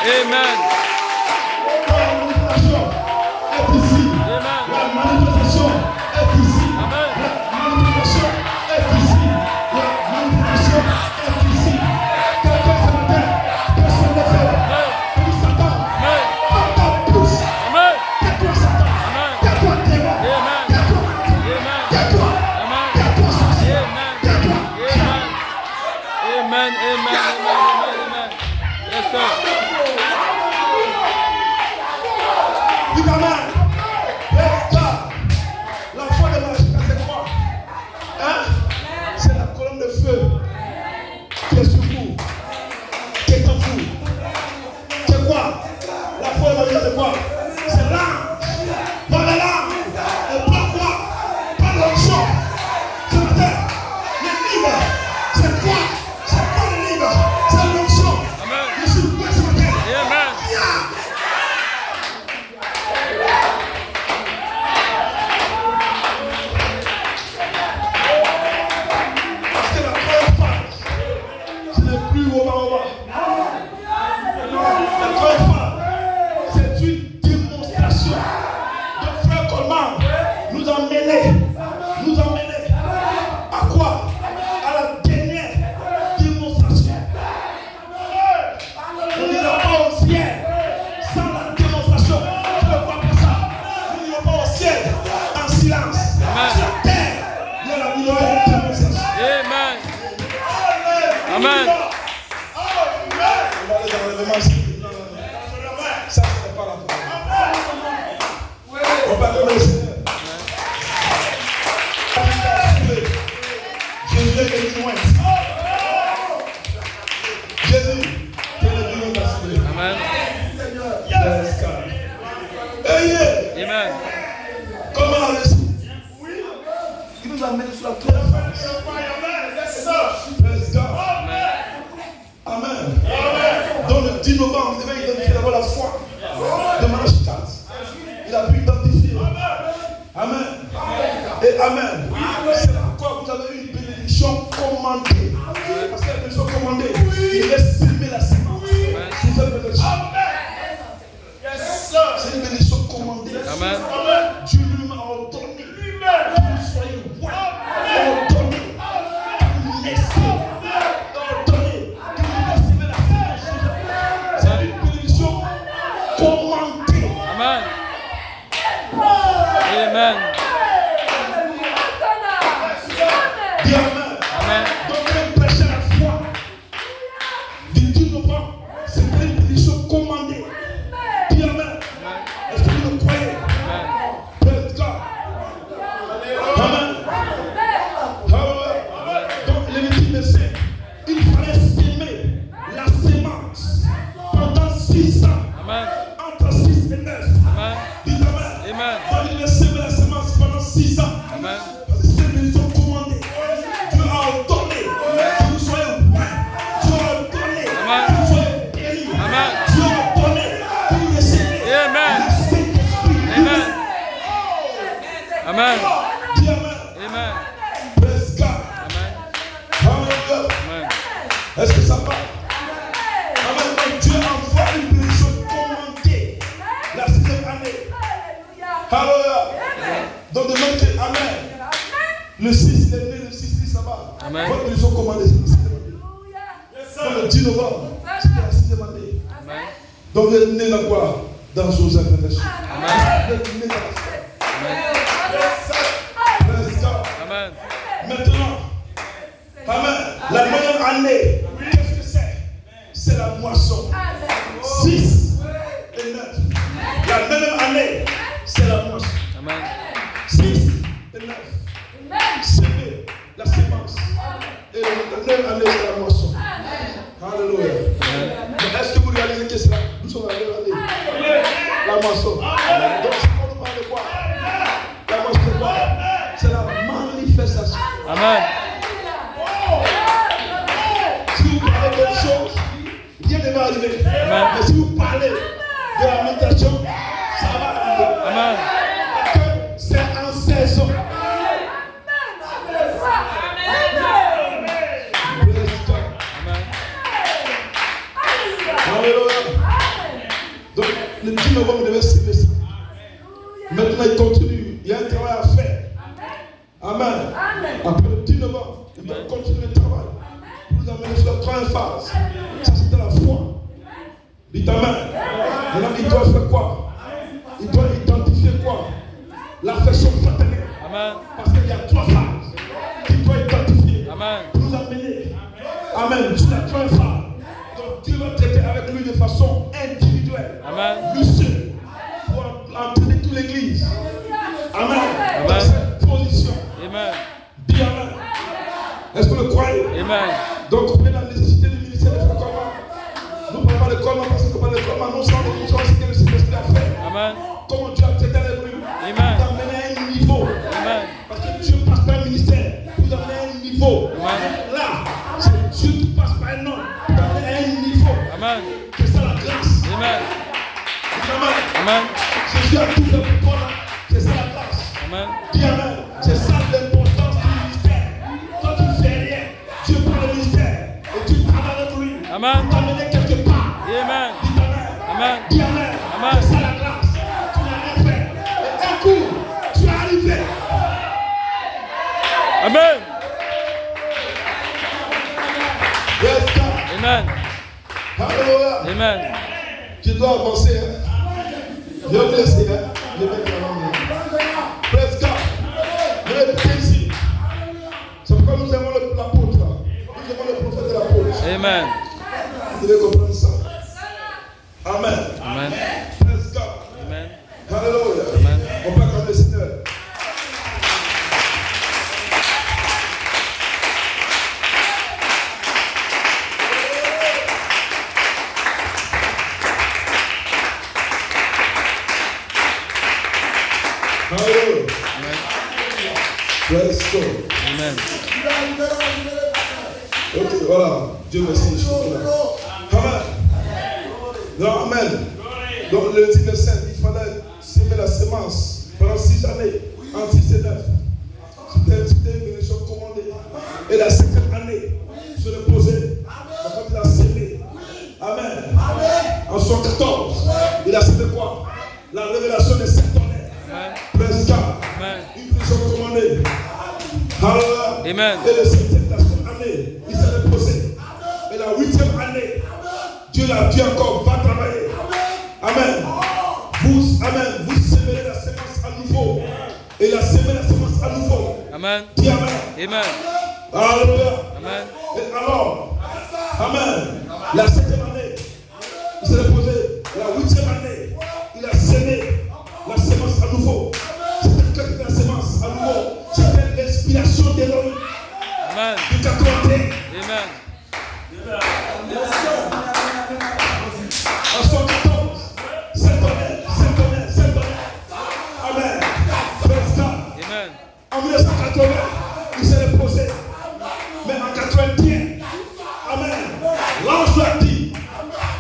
Amen. La manifestation est ici. Amen. La manifestation est ici. La manifestation est ici. Quelqu'un ce matin, personne ne fait. Il s'attend. Encore plus. Amen. Tais-toi, Satan. Tais-toi, démon. Tais-toi, tais-toi. Tais-toi, sorcier. Tais-toi. Amen. Yes, sir. Dis amen. Praise God. La foi de Malachie, c'est quoi? Hein? C'est la colonne de feu qui est sur vous, qui est en vous. C'est quoi? La foi de Malachie, c'est quoi? C'est l'âme. Dans la l'âme. Et pas quoi? Pas l'onction. Ce matin, le livre, c'est quoi? C'est pas le livre, c'est l'onction. Amen. Je suis loin ce matin. Amen. Yeah. Parce que la première phase, ce n'est plus au bas. La première phase, c'est une démonstration. Donc frère Coleman nous a menés à quoi? À la dernière démonstration. On n'ira pas au ciel sans la démonstration. Je ne crois pas ça. Nous n'irons pas au ciel en silence. Amen. Sur la terre, il y a la démonstration. Amen. Amen. On va aller dans l'événement ici. Non. Ça, ce n'est pas la parole. On va donner le Seigneur. Jésus est venu loin. Jésus, tu es venu loin. Amen. Yes, God. Hey, Amen. comment on a réussi? Il nous a mené sur la première phase. Praise God. Amen. Donc le 10 novembre, vous devez identifier d'abord la foi de Malachie 4. Il a pu identifier. Amen. Et Amen. C'est pourquoi vous avez une bénédiction commandée. Parce que la bénédiction commandée, il est s'aimer la semence. C'est une bénédiction. C'est une bénédiction commandée. Amen. Dieu lui m'a ordonné que vous soyez loin. Ordonné que vous laissez. Ordonné que vous recevez la semence. C'est une bénédiction commandée. Amen. Amen. Dis Amen. Amen. Donc, même prêcher la foi du 10 novembre, c'est une bénédiction commandée. Dis Amen. Est-ce que vous le croyez? Amen. Praise God. Amen. Hallelujah. Donc, l'Évangile de Saint, il fallait s'aimer la semence pendant 6 ans. Amen. Entre 6 et 9. Amen. Dis Amen. Amen. Donc, il a semé la semence pendant 6 ans. Amen. Parce que c'est une bénédiction commandée. Dieu a ordonné que vous soyez loin. Dieu a ordonné que vous soyez bénis. Amen. Dieu a ordonné que vous recevez Amen. le Saint-Esprit. Amen. Amen. Dis Amen. Amen. Praise God. Amen. Hallelujah. Amen. Est-ce que ça va? Amen. Donc Dieu envoie une bénédiction commandée la 6e année. Hallelujah. Donc demande que Amen. Le 6, il est né le 6 là-bas. Amen. Votre bénédiction commandée, c'est la 6e année. Donc le 10 novembre, c'était la 6e année. Amen. Donc vous êtes né dans quoi? Dans Joseph Ménèche. Amen. Vous êtes né dans la foi. Amen. Praise God. Amen. Maintenant, Amen. La meilleure année, qu'est-ce que c'est? C'est la moisson. 6 et 9. La même année, c'est la moisson. Amen. 6 et 9. Semer la semence. Et la 9e année, c'est la moisson. Alléluia. Mais est-ce que vous réalisez que c'est là? Nous sommes à la même année. La moisson. Donc, c'est pour nous parler de quoi? La moisson, c'est quoi? C'est la manifestation. Amen. Si vous parlez de quelque chose, rien ne va arriver. Amen. Mais si vous parlez de la manifestation, ça va arriver. Amen. Parce que c'est en saison. Praise God. Amen. Hallelujah. novembre, il devait s'aimer ça. Maintenant, il continue. Il y a un travail à faire. Amen. Après le 10 novembre, il doit continuer le travail. Pour nous amener sur la troisième phase. Ça, c'était la foi. Dites Amen. Maintenant, il doit faire quoi? Il doit identifier quoi? L'affection fraternelle. Parce qu'il y a 3 phases qu'il doit identifier. Pour nous amener. Amen. Sur la troisième phase. Donc, Dieu va traiter avec lui de façon individuelle. Lui seul. Pour entraîner toute l'église. Amen. Dans cette position. Dis Amen. Est-ce que vous le croyez? Donc, on est dans la nécessité du ministère de frère Coleman. Nous ne parlons pas de Coleman parce que le Coleman, non, sans les gens, c'est que le Saint-Esprit a fait. Comment Dieu a traité avec lui. D'amener à un niveau. Parce que Dieu passe par un ministère. Vous amenez à un niveau. Là, c'est Dieu qui passe par un homme. Pour amener à un niveau. C'est ça la grâce. Amen. Jésus a tout fait pour toi. C'est ça la grâce. Dis Amen. C'est ça l'importance du ministère. Toi, tu ne fais rien. Dieu prend le ministère. Et tu travailles avec lui. Pour t'amener quelque part. Dis Amen. Dis Amen. C'est ça la grâce. Tu n'as rien fait. Et un coup, tu es arrivé. Amen. Yes, God. Amen. Alléluia. Amen. Tu dois avancer. Je vais vous laisser. Je vais vous laisser. Praise God. Je vais vous ici. C'est pourquoi nous aimons l'apôtre. Nous aimons le prophète de l'apôtre. Amen. Vous devez comprendre ça. Amen. Amen. Praise God. Amen. Alléluia. Amen. On peut accorder le Seigneur. Alléluia. Praise God. Amen. Ok, voilà. Dieu merci. Amen. Non, amen. Donc le 10 verset, il fallait semer la semence pendant 6 années, entre 6 et 9. C'était une mission commandée. Et la 7e année, se reposer. Quand il a semé. Amen. En 114, il a semé quoi? La révélation des 7 tonnerres. Presque. Une mission commandée. Alléluia. Amen. Et le 7e année, il s'est reposé. Et la 8e année, Dieu l'a dit encore, va travailler. Amen. Vous sémez la semence à nouveau. Et il a semé la semence à nouveau. Amen. Dis Amen. Amen. Alléluia. Amen. Et alors, Amen. La 7e année, il s'est reposé. La 8e année, il a semé la semence à nouveau. C'était la semence à nouveau. C'était l'inspiration d'Élohim. Amen. Du 81. Amen. En 114, 7 tonnerres. Amen. Amen. En 1980, il s'est reposé. Mais en 81, amen. L'ange lui a dit, il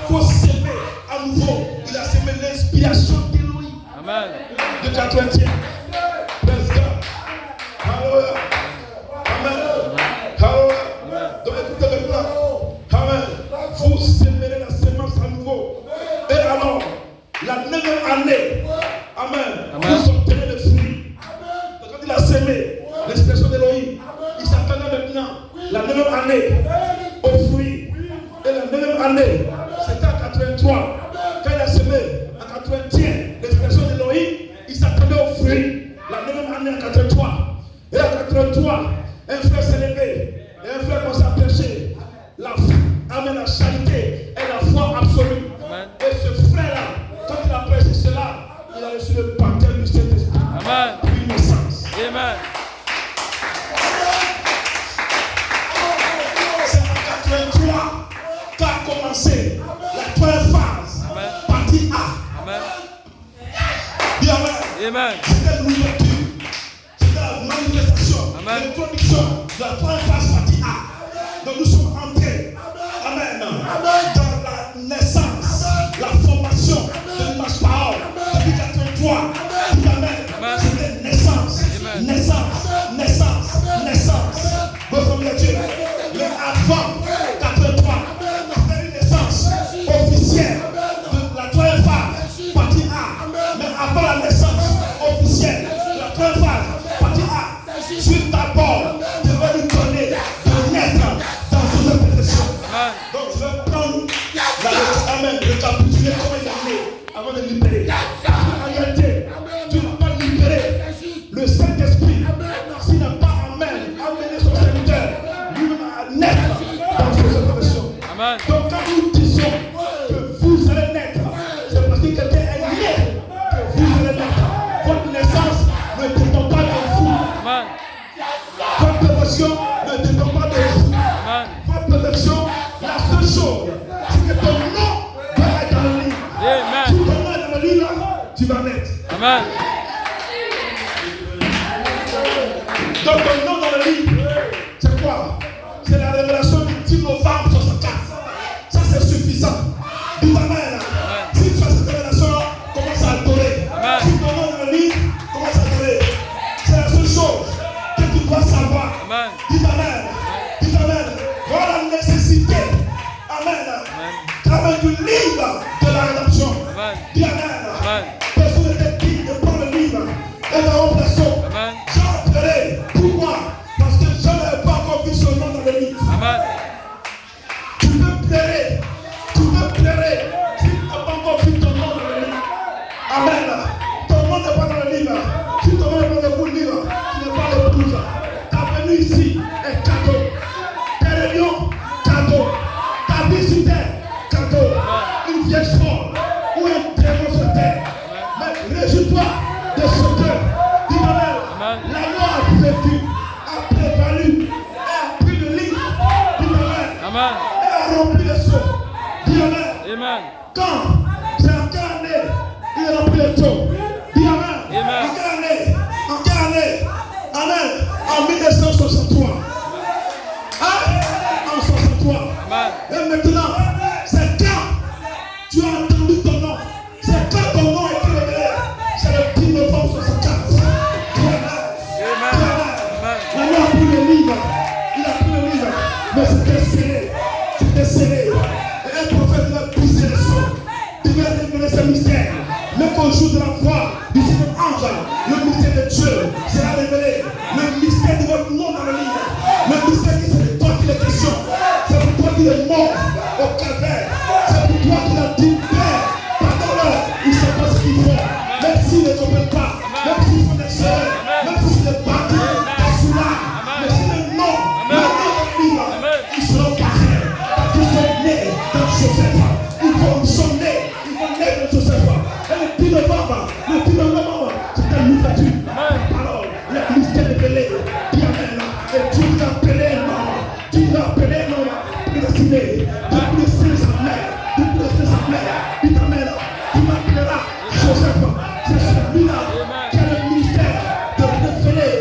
faut s'aimer à nouveau. Il a semé l'inspiration d'Élohim. Amen. De 81. Alléluia. Amen. Alléluia. Donc écoutez maintenant. Amen. Vous sémerez la semence à nouveau. Et alors, la 9e année, amen, vous obtenez le fruit. Donc quand il a semé l'expression d'Élohim, il s'attendait maintenant, la 9e année, au fruit. Et la 9e année, c'était en 83. Quand il a semé en 81, l'expression d'Élohim, il s'attendait au fruit. La 9e année en 83. Et en 83, un frère s'est levé. Et un frère commence à prêcher. Amen, la charité et la foi absolue. Amen. Et ce frère-là, quand il a prêché cela, il a reçu le baptême du Saint-Esprit. Amen. Une naissance. Amen. C'est en 83 qu'a commencé la première phase. Amen. Partie A. Amen. Dis Amen. Amen. C'était l'ouverture. C'était la manifestation. Amen. L'introduction de la première phase partie A. Donc nous sommes entrés. Amen. Dans la naissance, la formation de l'image parole. Depuis 83. Dis Amen. C'était naissance. Amen. Naissance. Votre Dieu. Mais avant 83, c'était une naissance officielle de la troisième phase, partie besoin de libérer. En réalité, tu n'as pas libéré le Saint-Esprit. S'il n'a pas amené son serviteur, lui-même à naître dans cette profession. Amen. Donc quand nous disons que vous allez naître, c'est parce que quelqu'un est né que vous allez naître. Votre naissance ne dépend pas de vous. Amen. Votre promotion ne dépend pas de vous. Amen. Votre protection, la seule chose, c'est que ton nom va être dans le livre. Amen. Si ton nom est dans le livre, tu vas naître. Amen. Donc ton nom dans le livre, c'est quoi? C'est la révélation du 10 novembre 64. Ça c'est suffisant. Dis amen. Si tu fais cette révélation, commence à adorer. Amen. Si ton nom dans le livre, commence à adorer. C'est la seule chose que tu dois savoir. Amen. Dis amen. Dis amen. Voilà la nécessité. Amen. Amen. Du livre de la rédemption. Amen. Dis amen. Amen. Personne n'était digne de prendre le livre et de remplacer. Amen. J'entrerai. Pourquoi? Parce que je n'avais pas encore vu son nom dans le livre. Amen. Tu peux pleurer. Tu peux pleurer si tu n'as pas encore vu ton nom dans le livre. Amen. Ton nom n'est pas dans le livre. Si ton nom est dans le livre, tu n'es pas l'épouse. Ta venue ici est cadeau. Tes réunions, cadeau. Ta visite, cadeau. Une vieille folle ou un démon sur terre. Mais réjouis-toi de ce que, dis Amen, la loi a vécu, a prévalu, a pris le livre, dis Amen, Amen. et a rempli le seau, dis Amen. Amen. Quand c'est en quelle année il a rempli le seau, dis Amen. Amen. En quelle année? En quelle année? Amen. En 1963. Hein? En 63. Amen. Et maintenant, c'est quand tu as entendu ton nom. C'est quand ton nom a été révélé. C'est le 10 novembre 64. Il a pris le livre. Il a pris le livre. Mais c'était serré. C'était serré. Et un prophète va briser le son. Il va révéler ce mystère. Mais qu'au jour de la foi du Seigneur ange, le mystère de Dieu sera révélé. Le mystère de votre nom dans le livre. Le mystère qui c'est de toi qui est question. C'est pour toi qui est mort au calvaire. C'est pour toi qui a dit Père, pardonne-leur. Ils ne savent pas ce qu'ils font. Même s'ils ne comprennent pas. Même s'ils font des erreurs. Même s'ils ne battent des soulats. Mais si le nom dans le livre, ils seront parfaits. Parce qu'ils sont nés dans Joseph. Ils sont nés dans Joseph. Et le 10 novembre, c'est un l'ouverture. Alors, le mystère révélé. Dis Amen. Et Dieu t'a appelé non. Dieu t'a appelé non. Prédestiné. Depuis le 16 avril. Depuis le 16 avril. Dis Amen. Tu m'appelleras Joseph. C'est celui-là qui a le ministère de révéler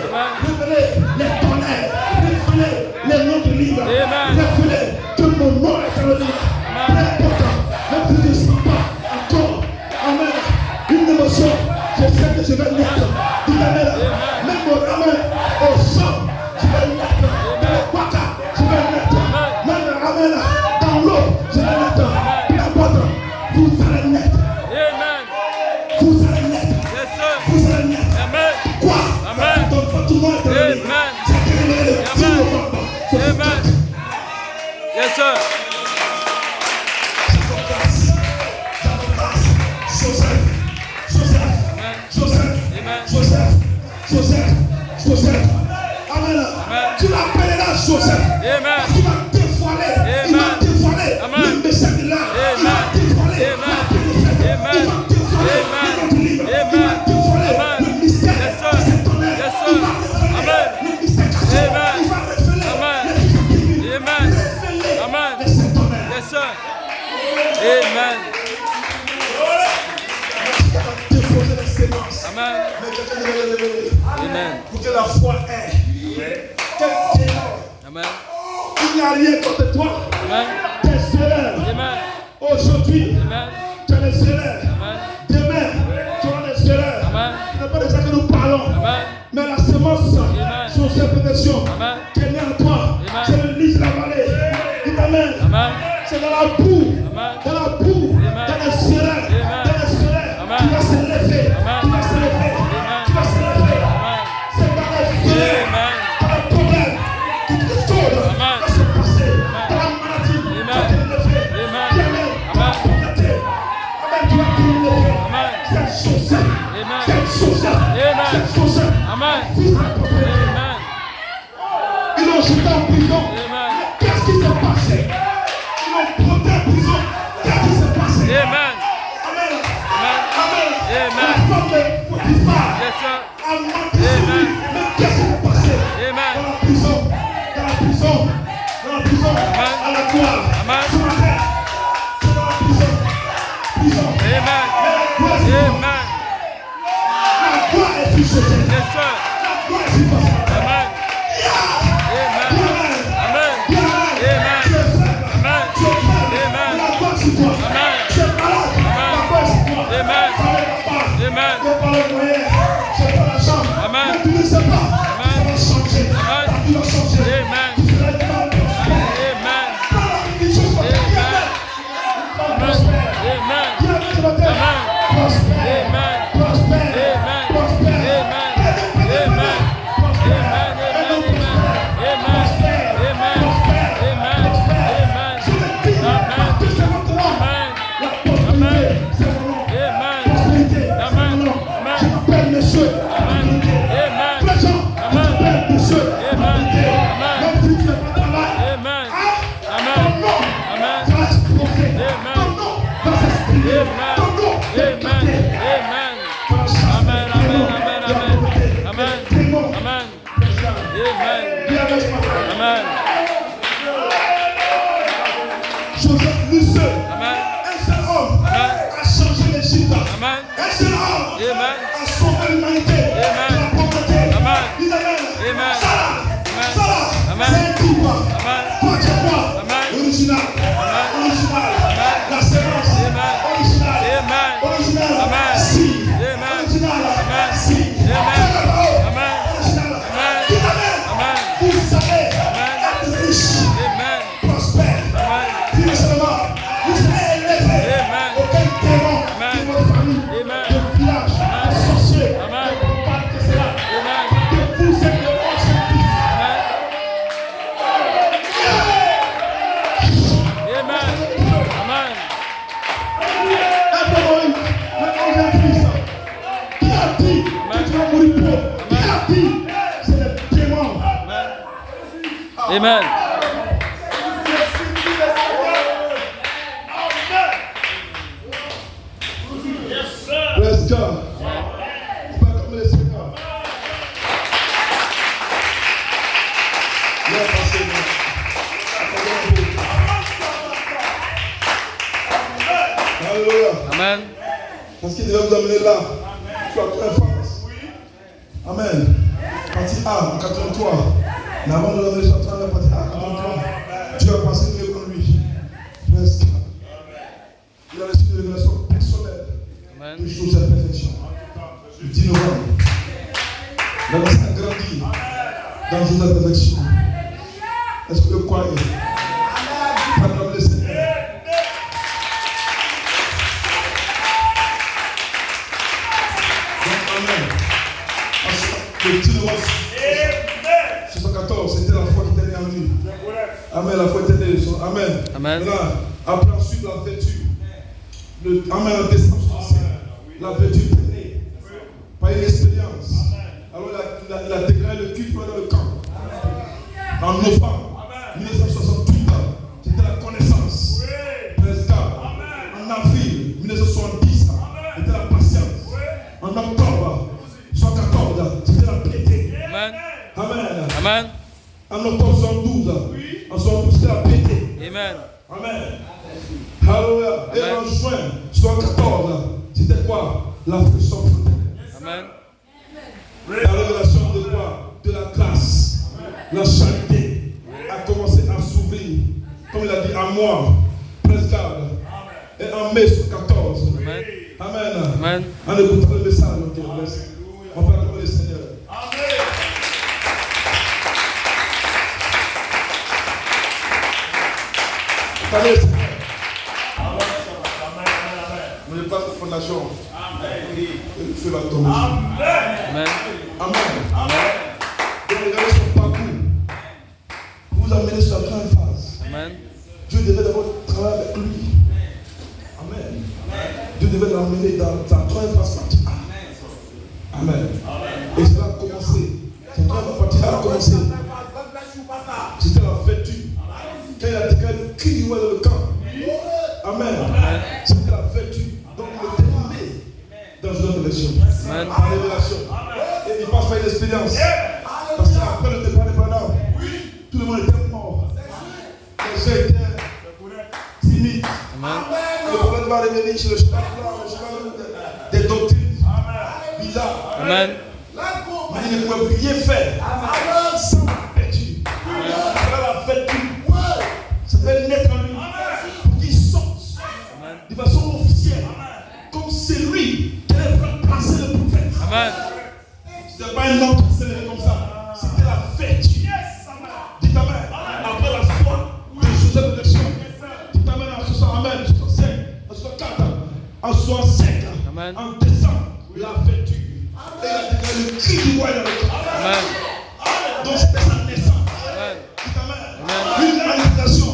les tonnerres, révéler les noms du livre, révéler que mon nom est dans le livre. Peu importe, même si je ne sens pas encore, Amen, une émotion, je sais que je vais naître. Dis Amen. Même mon Amen au sang, je vais naître. Dans le waka, je vais naître. Même Amen, dans l'eau, je vais naître. Peu importe, vous allez naître. Vous allez naître. Vous allez naître. Quoi? Amen. Donc, votre nom est dans le livre. C'est révélé le 10 novembre. Amen. Yes, sir. Joseph. Amen. Tu l'appelleras Joseph. Amen. Il va dévoiler. Il va dévoiler le message de l'âme. Il va dévoiler la bénédiction. Il va dévoiler le livre. Il va dévoiler le mystère de cette tonnerre. Il va révéler le mystère caché. Il va révéler les figures divines. Révéler de cette tonnerre. Yes, sir. Amen. Déposer les sémences. Amen. Mais quelqu'un devait les révéler. Amen. Pour que la foi ait. Quel ténor. Amen. Il n'y a rien contre toi. Amen. Tes erreurs. Amen. Aujourd'hui, Amen. tu as des erreurs. Amen. Demain, tu auras des erreurs. Amen. Ce n'est pas de ça que nous parlons. Amen. Mais la semence sur cette protection Amen. qui est née en toi, Amen. c'est le lit de la vallée. Dis Amen. Amen. C'est dans la boue. Amen. Dans la boue. Amen. Dans les erreurs. Amen. Dans les erreurs. Amen. Tu vas se lever. Amen. Tu vas se lever. Amen. Tu vas se lever. Amen. C'est dans les erreurs. Amen. Dans le problème. Quelque chose Amen. va se passer. Dans la maladie. Tu vas te lever. Amen. Dis Amen. Tu vas te lever. Amen. Tu vas te lever. chose. Amen. Cette chose. Amen. Cette chose. Amen. Fils de la propriété. Amen. Ils l'ont jeté en prison. Amen. Qu'est-ce qui s'est passé? Ils l'ont porté en prison. Qu'est-ce qui s'est passé? Amen. Amen. Amen. Amen. Amen. La femme de Potiphar Yes, sir. a menti sur lui. Mais qu'est-ce qui s'est passé? Amen. Dans la prison. Dans la prison. Dans la prison. Amen. À la gloire. Amen. Sur la terre. Dans la prison. Prison. Amen. Mais la gloire, c'est bon. Amen. La gloire est sur Joseph. Yes, sir. La gloire est sur Pascal. Amen. Amen. Amen. Tu es faible. Amen. Tu es faible. Amen. La gloire sur toi. Amen. Tu es malade. La gloire sur toi. Amen. Ça ne va pas. Amen. Tu n'as pas le moyen. Tu n'as pas l'argent. Amen. Mais tu ne sais pas. Amen. Ça va changer. Amen. Ta vie va changer. Amen. Tu seras une femme prospère. Amen. Voilà une chose comme ça. Dis Amen. Une femme prospère. Amen. Dis Amen ce matin. Amen. Prospère. Amen. Prospère. Amen. Prospère. Amen. Amen. Amen. Prospère. Amen. Amen. Amen. Prospère. Amen. Prospère. Amen. Prospère. Amen. Je le dis, parce que c'est votre nom. Amen. La prospérité, c'est mon nom. Amen. Prospérité, c'est Amen. mon nom. Amen. Je m'appelle monsieur. Amen. Prospérité. Amen. Plein de gens, je Amen. m'appelle monsieur. Amen. Prospérité. Amen. Même si tu n'as pas de travail, Amen. ton nom Amen. va exploser. Amen. Ton nom va s'exprimer. Amen. Ton nom va Amen. éclater. Amen. Voilà, ça, Amen. c'est Amen. mon nom. Amen. La Amen. prospérité. Amen. C'est mon nom. Amen. Dis Amen. Amen ce matin. Amen. Joseph, lui seul, Amen. un seul homme a changé l'Égypte. Amen. Un seul homme Amen. a sauvé l'humanité Amen. de la pauvreté. Amen. Dis Amen. Amen. Salah. Amen. Salah. Amen. C'est un type. Amen. Toi, tu es quoi? Amen. Original. Amen. Original. Amen. La sémence. Amen. Original. Amen. Original. Amen. Si. Amen. Original. Amen. Si. Amen. C'est la parole. Amen. Original. Amen. Dis Amen. Amen. Vous allez Amen. être riche, Amen. prospère. Amen. Financièrement, vous serez élevé. Amen. Aucun démon Amen. de votre famille, Amen. de village, de sorcier, Amen. de combattre que cela. Amen. Que vous êtes le prochain fils. Amen. Amen. Amen. Un peu Moïse, maintenant j'ai un fils. Qui a dit que tu vas mourir pauvre? Qui a dit? C'est le démon. Amen. Bless God. C'est pas comme les Seigneurs. Viens passer, Alléluia. Amen. Parce qu'il devait vous amener là. Tu as très fort. Amen. Partie A en 83. Mais avant de l'amener sur la partie A en 83, Dieu a passé une nuit avec lui. Bless God. Il a reçu une révélation personnelle. Amen. Une chose à la perfection. Le 10 novembre. Il a commencé à grandir dans une chose à la perfection. Est-ce que vous le croyez? Acclamez le Seigneur. Amen. Le 10 novembre 74, c'était la foi qui était née en lui. Amen, la foi était née. Amen. Amen. Maintenant, après ensuite la vertu. Amen, en décembre 65, la vertu est née par une expérience. Alors il a déclaré le culte dans le camp. En novembre 1968, c'était la connaissance. Presque. En avril 1970, c'était la patience. En octobre 1914, c'était la piété. Amen. Amen. Amen. En octobre 72, en 72, c'était la piété. Amen. Amen. Alléluia. Et en juin 74, c'était quoi? La fraîcheur fraternelle. Amen. La révélation de quoi? De la grâce. La charité a commencé à s'ouvrir. Comme il a dit à moi, presque. Et en mai 14. Amen. Amen. Amen. En écoutant le message, on va acclamer le Seigneur. Acclamez le Seigneur. On n'est pas de fondation. Et le feu va tomber. Amen. Amen. Donc regardez son parcours. Vous amenez sur la grande phase. Amen. Dieu devait d'abord travailler avec lui. Amen. Dieu devait devait l'emmener dans sa troisième phase fatiguée. Amen. Et cela a commencé. Sa troisième phase fatiguée a commencé. C'était la fête. Quand il a déclaré le cri du roi dans le camp. Amen. C'était la fête. Donc il était né dans une révélation. En révélation. Et il passe par une expérience. Parce qu'après le départ des Branham, tout le monde était mort. Les gens étaient timides. Le prophète va revenir sur le chemin des doctrines bizarres. Amen. Il ne pouvait rien faire sans la vertu. La vertu, ça fait naître en lui pour qu'il sorte de façon officielle, comme c'est lui qui allait remplacer le prophète. Amen. Ce n'était pas un homme qui s'est levé comme ça, c'était la vertu. Dites Amen. Après la foi de Joseph de l'élection, dites Amen en 65, Amen, 65, en 64, en 65, Amen. en décembre, la vertu. Et il a déclaré le cri du roi dans le camp. Amen. Donc c'était sa naissance. Amen. Dites Amen. Une manifestation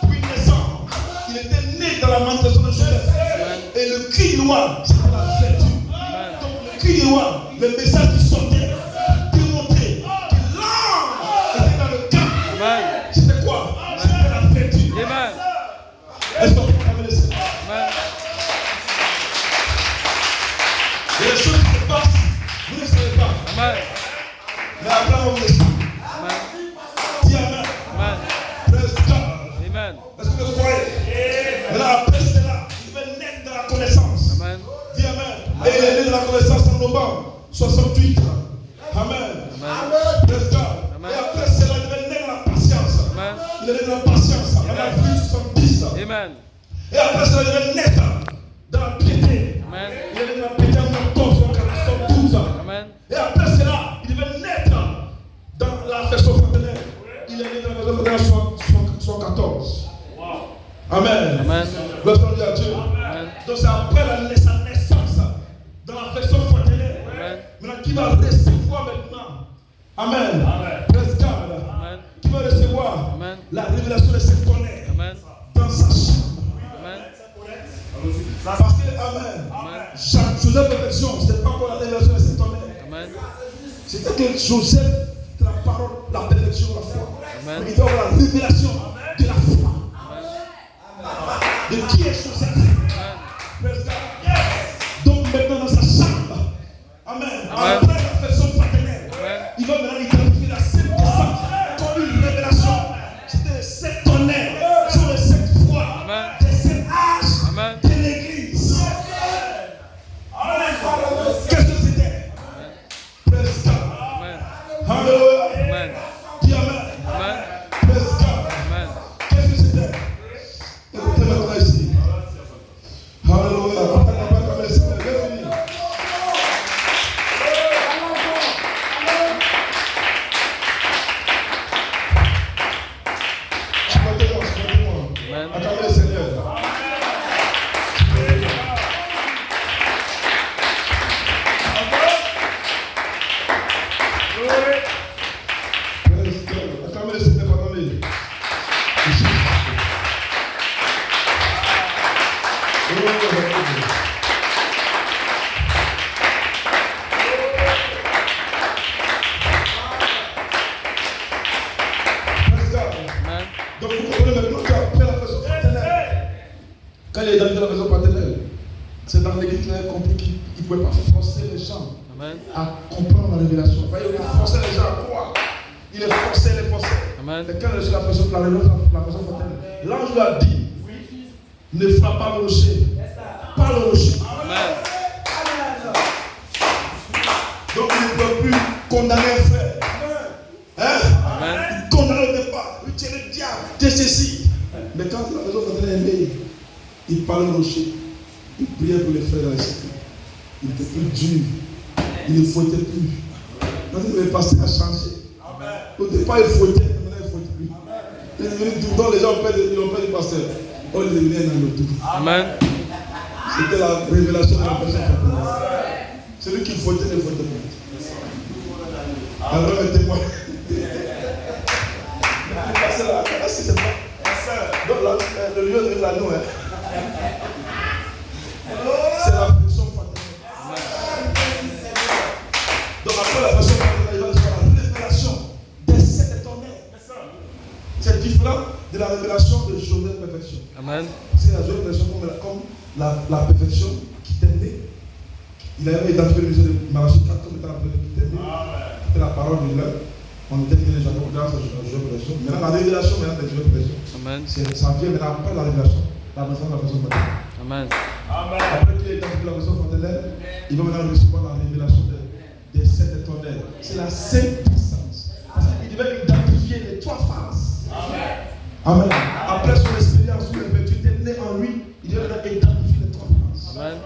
pour une naissance. Il était né dans la manifestation de Joseph. Et le cri du roi, c'était la vertu. Donc le cri du roi, le message qui sortait, démontait que l'âme était dans le camp. Amen. C'était quoi? C'était la vertu. Amen. Est-ce qu'on peut amener ça? Amen. Il y a des choses qui se passent, vous ne savez pas. Amen. Mais après, on vous explique. Amen. Dis Amen. Amen. Praise God. Amen. Est-ce que vous croyez? Maintenant, après cela, il va naître dans la connaissance. Amen. Dis Amen. Et il est né dans la connaissance en novembre 68. Amen. Amen. Praise God. Amen. Et après cela, il va naître dans la patience. Amen. Il est né dans la patience. En avril 70. Amen. Et après cela, il va naître dans la piété. Amen. Il est né dans la piété en octobre 72. Amen. Et après cela, il devait naître dans la version fraternelle. Il est né dans la version fraternelle 114. Amen. Amen. Gloire à Dieu. Amen. Donc c'est après sa naissance dans la version fraternelle. Amen. Maintenant, qui va recevoir maintenant. Amen. Praise God. Amen. Qui va recevoir Amen. la révélation de ses tonnerres Amen. dans sa chambre. Amen. Parce que, Amen. Joseph de version, ce n'était pas encore la révélation de ses tonnerres. Amen. C'était que Joseph, la parole, la perfection de la foi. Amen. Il doit avoir la révélation de la foi. De qui est Joseph. Praise God. Donc maintenant dans sa chambre, Amen. Amen. Après la version fraternelle, Amen. il va maintenant identifier la 7 descente comme une révélation. C'était les 7 tonnerres, sur les 7 fois, Amen. les 7 âges Amen. de l'église. Qu'est-ce que c'était? Praise God. Amen. Hallelujah. Amen. Dis Amen. Amen. Praise God. Amen. Qu'est-ce que c'était? Écoutez maintenant ici. Hallelujah. On va comme les semaines. J'ai fini. Supportez-moi. Amen. Acclamez le Seigneur. Praise God. Acclamez le Seigneur, acclamez. Praise God. Amen. Donc vous comprenez maintenant qu'après la version paternelle, quand il est dans la version paternelle, c'est dans l'église qu'il a compris qu'il ne pouvait pas forcer les gens Amen. à comprendre la révélation. Vous voyez, il forçait les gens à croire. Il les forçait, les forçait. Amen. Mais quand il a reçu la version paternelle, l'ange lui a dit, ne frappe pas le rocher. Pas le rocher. Amen. Donc il ne peut plus condamner un frère. Hein? Amen. Il condamne au départ. Il tient le diable. T'es ceci. Mais quand la maison paternelle est née, il parlait au rocher. Il priait pour les frères dans les cités. Il était plus dur. Il ne fouettait plus. Parce que le pasteur a changé. Au départ, il fouettait. Maintenant, il ne fouette plus. Il est devenu tout. Donc les gens ont peur du pasteur. On est devenu un tout. Amen. C'était la révélation de la personne paternelle. Celui qui fouettait ne fouettait plus. Alors, mettez-moi. Est-ce que c'est pas? Donc, le lieu de l'anneau. la version il va sur la révélation des 7 éternels. C'est différent de la révélation de Josué de perfection. Amen. C'est la Josué de perfection comme la perfection qui t'est née. Il a identifié le musée de Malachi 4 comme étant la perfection qui t'est née. C'était la parole de l'homme. On était nés déjà grâce à Josué de perfection. Maintenant, la révélation maintenant de Josué de perfection. Amen. Ça vient maintenant après la révélation. La version de la version maternelle. Amen. Après qu'il ait identifié la version maternelle, il va maintenant recevoir la révélation des 7 éternels. C'est la 5 puissance. Parce qu'il devait identifier les 3 phases. Amen. Après son expérience où les vertus étaient nées en lui, il devait identifier les 3 phases. Amen.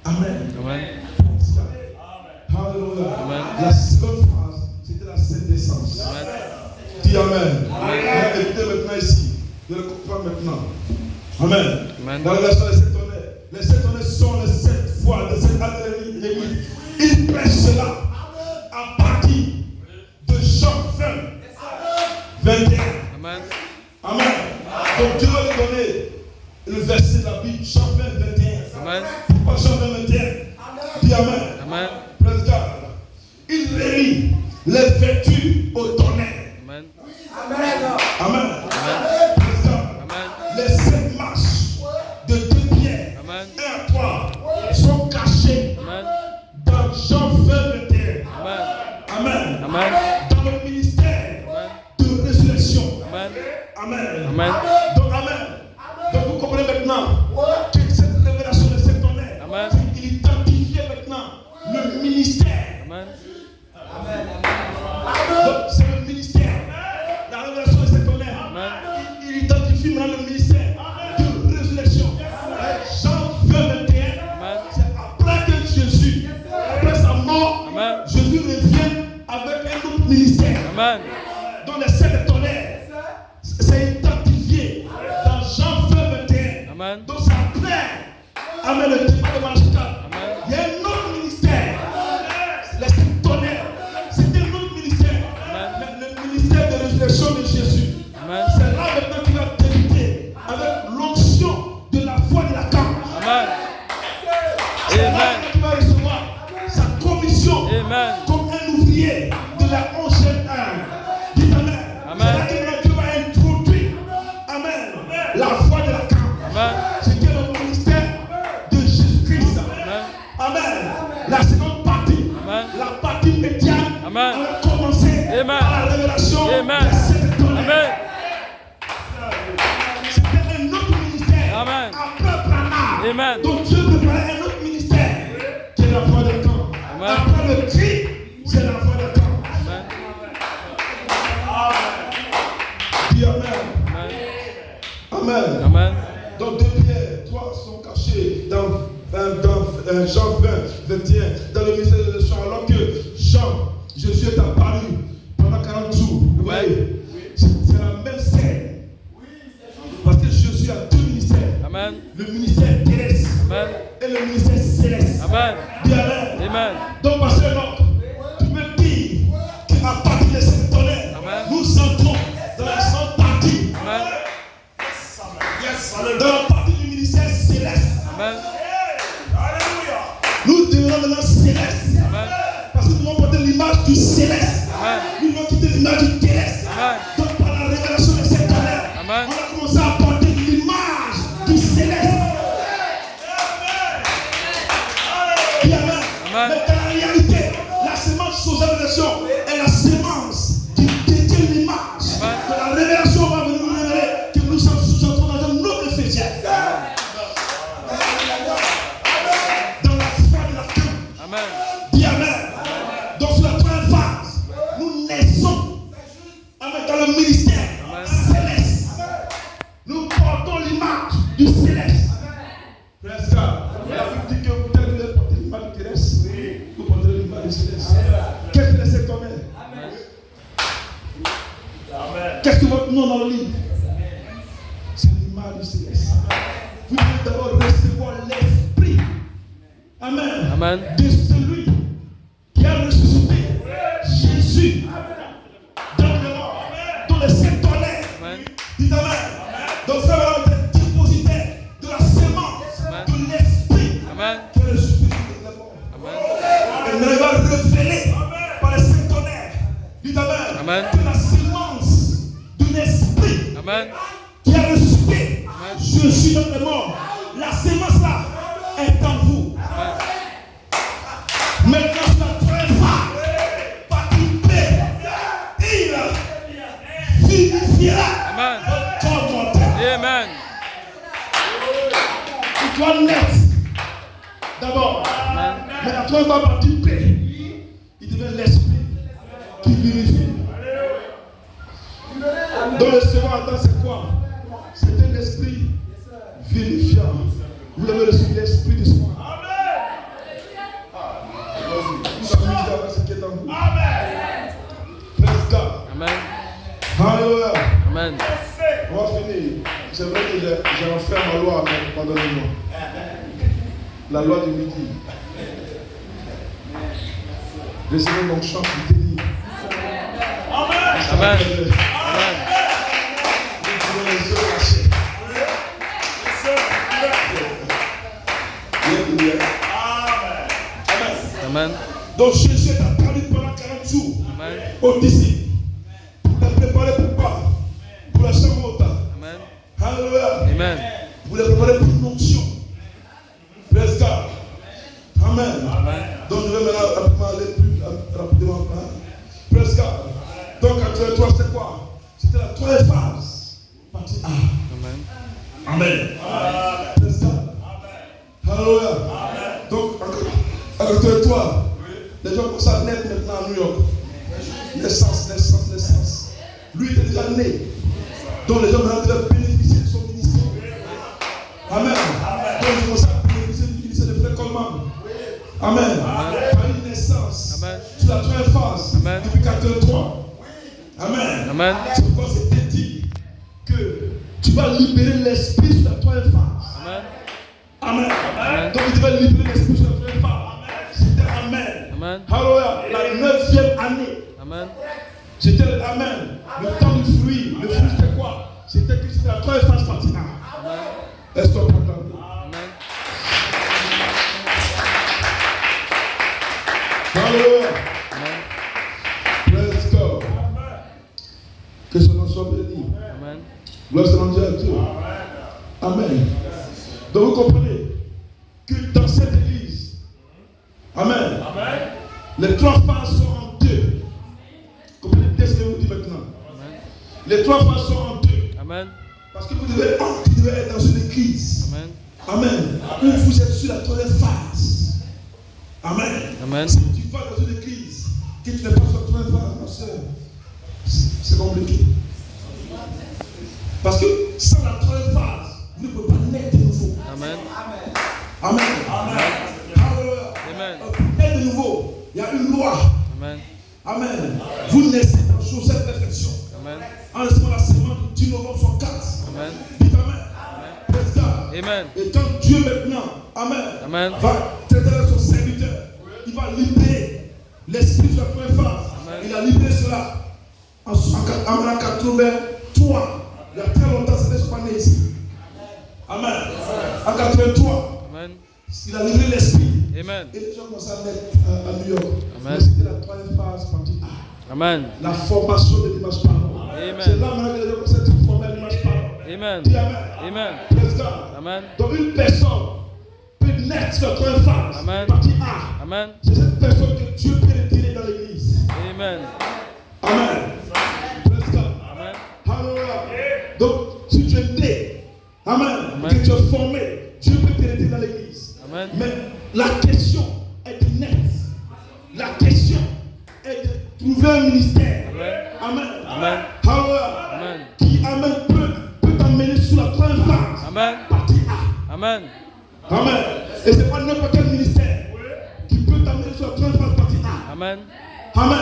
Amen. Amen. Alléluia. Amen. La seconde phase, c'était la sainte essence. Amen. Dis Amen. Amen. Écoutez maintenant ici. Je le comprends maintenant. Amen. Amen. Dans la version des 7 tonnerres, les 7 tonnerres sont les 7 fois de cette année l'église. Il prêche cela à partir de Jean 20, 21. Amen. Amen. Donc Dieu va lui donner le verset de la Bible, Jean 20, 21. Amen. Pourquoi Jean 20, 21? Dis Amen. Amen. Praise God. Il relie les vertus au tonnerre. Amen. Amen. Amen. Praise God. Amen. Les 7 marches de 2 pierres, Amen. 1 à 3, sont cachées Amen. dans Jean 20, 21. Amen. Amen. Amen. Dans le ministère Amen. de résurrection. Amen. Amen. Amen. Donc, amen. Donc, vous comprenez maintenant que cette révélation de cet honneur, Amen. il identifie maintenant le ministère. Amen. Donc, c'est le ministère. La révélation de cet honneur, Amen. il identifie maintenant le ministère de résurrection. Jean 20, 21, Amen. c'est après que Jésus, après sa mort, Amen. Jésus revient avec un autre ministère. Amen. Dans les 7 tonnerres, c'est identifié dans Jean 20, 21. Amen. Donc c'est après, amen, le départ de Malachi 4. Amen. Il y a un autre ministère. Les 7 tonnerres, c'était un autre ministère. Le ministère de résurrection de Jésus. Amen. C'est là maintenant qu'il va débuter avec l'onction de la foi de la camp. Amen. C'est là Amen. qu'il va recevoir sa commission Amen. comme un ouvrier de la 11e heure. Dites Amen. Amen. C'est là que Dieu va introduire, amen, la foi de la camp. Amen. C'était le ministère de Jésus-Christ. Amen. Amen. La seconde partie, Amen. la partie médiane, Amen. a commencé Amen. par la révélation Amen. des 7 tonnerres. Amen. C'était un autre ministère. Amen. Après Branham. Amen. Donc Dieu préparait un autre ministère qui est la foi de camp. Amen. Après le cri, c'est la foi de camp. Amen. Dis Amen. Amen. Amen. Amen. Donc 2 Pierre, 3 sont cachés dans Jean 20, 21, dans le ministère de Jean, alors que Jean, Jésus est apparu pendant 40 jours. Vous voyez, c'est la même scène. Parce que Jésus a 2 ministères. Amen. Le ministère terrestre Amen. et le ministère céleste. Amen. Dis Amen. Amen. Donc, pasteur Enoch, tu peux dire qu'à partir de cette tonnerre, Amen. nous entrons dans la seconde partie. Amen. Dans la partie du ministère céleste. Amen. Nous devenons maintenant céleste. Amen. Parce que nous avons porté l'image du céleste. Amen. Nous avons quitté l'image du terrestre. Amen. Donc par la révélation de cette tonnerre, Amen. on a commencé à porter l'image du céleste. Dis Amen. Amen. Mais dans la réalité, la semence sous révélation est la semence qui détient l'image. Amen. De la révélation va venir nous révéler que nous sommes sous-entrés dans un autre Éphésiens. Dans la foi de la camp. Amen. Dis Amen. Donc sur la première phase, nous naissons dans le ministère céleste. Nous portons l'image du céleste. Praise God. La Bible dit que vous devez porter l'image du terrestre. Vous porterez l'image du céleste. Qu'est-ce que c'est ton nom? Qu'est-ce que votre nom dans le livre? C'est l'image du céleste. Vous devez d'abord recevoir l'esprit. Amen. Amen. De celui qui a ressuscité Jésus dans le mort, dans les 7 tonnerres. Amen. Dites Amen. Donc ça va être dépositaire de la semence de l'esprit Amen. qui est ressuscité dans le mort. Amen. Et maintenant il va révéler par les Amen. Que la sémence de l'esprit Amen. qui a ressuscité Amen. Jésus dans les morts, la sémence là est en vous. Maintenant, c'est la très fort. Par une paix, il vivifiera Amen. votre corps mortel. Amen. Il doit naître d'abord. Amen. Mais la troisième fois, par une paix, il devient l'esprit qui vivifie. Dans le second Adam, c'est quoi? C'est un esprit vivifiant. Vous avez reçu l'esprit du soir. Amen. Praise God. Amen. Hallelujah. Amen. On va finir. C'est vrai que j'ai refait ma loi, mais pardonnez-moi. La loi du midi. Recevez mon chant qui bénit. Amen. Amen. Amen. Vous pouvez les yeux lâchés. Amen. Donc Jésus a parlé pendant 40 jours Amen. aux disciples pour les préparer pour quoi? Pour la chambre haute. Amen. Alléluia. Amen. Pour les préparer pour l'onction. Praise God. Amen. Donc je vais maintenant aller plus rapidement. Praise God. Donc en 3, c'était quoi? C'était la troisième phase. Partie A. Amen. Amen. Praise God. Alléluia. Donc en 3, les gens commencent à naître maintenant à New York. Naissance. Lui était déjà né. Donc les gens devaient bénéficier de son ministère. Amen. Donc ils commencent à bénéficier du ministère de Frère Coleman. Amen. Par une naissance. Amen. Sur la troisième phase. Amen. Depuis 43. Amen. Amen. C'est pourquoi c'était dit que tu vas libérer l'esprit sur la troisième phase. Amen. Amen. Donc il devait libérer l'esprit sur la troisième phase. C'était Amen. Amen. Alléluia. La 9e année. Amen. C'était Amen. Le temps du fruit. Le fruit c'était quoi? C'était que c'était la troisième phase partie A. Amen. Est-ce qu'on peut entendre? Amen. Alléluia. Amen. Praise God. Que son nom soit béni. Amen. Gloire soit rendue à Dieu. Amen. Donc vous comprenez que dans cette église, Amen. Les trois phases sont en deux. Comprenez bien ce que je vous dis maintenant. Amen. Les trois phases sont en deux. Amen. Parce que vous devez être dans une église. Amen. Amen. Où vous êtes sur la troisième phase. Amen. Amen. Si tu vas dans une église, que tu n'es pas sur la troisième phase, ma soeur, c'est compliqué. Parce que sans la troisième phase, vous ne pouvez pas naître de nouveau. Amen. Amen. Alléluia. Amen. Pour naître de nouveau, il y a une loi. Amen. Amen. Vous naissez dans cette perfection. Amen. En laissant la semence du 10 novembre 64. Amen. Dites Amen. Praise God. Amen. Et quand Dieu maintenant, Amen, Amen. va traiter avec son serviteur, il va libérer l'esprit de la première phase. Amen. Il a libéré cela en 83. Il y a très longtemps, c'était ce qu'on est ici. Amen. En 83, Amen. il a livré l'esprit. Amen. Et les gens commencent à naître à New York. Amen. Mais c'était la troisième phase, partie A. Amen. La formation de l'image parole. Amen. C'est là maintenant que les gens commencent à être formés à l'image parole. Amen. Dis Amen. Amen. Praise God. Amen. Donc une personne peut naître sur la troisième phase, Amen. partie A. Amen. C'est cette personne que Dieu peut retirer dans l'église. Amen. Amen. Praise God. Amen. Alléluia. Donc, si tu es né, Amen, Amen. que tu es formé, Dieu peut te retirer dans l'église. Amen. Mais la question est de naître. La question est de trouver un ministère. Amen. Amen. Amen. Alléluia. Amen. Qui, Amen, peut t'emmener sur la troisième phase. Amen. Partie A. Amen. Amen. Et c'est pas n'importe quel ministère qui peut t'amener sur la troisième phase partie A. Amen. Amen.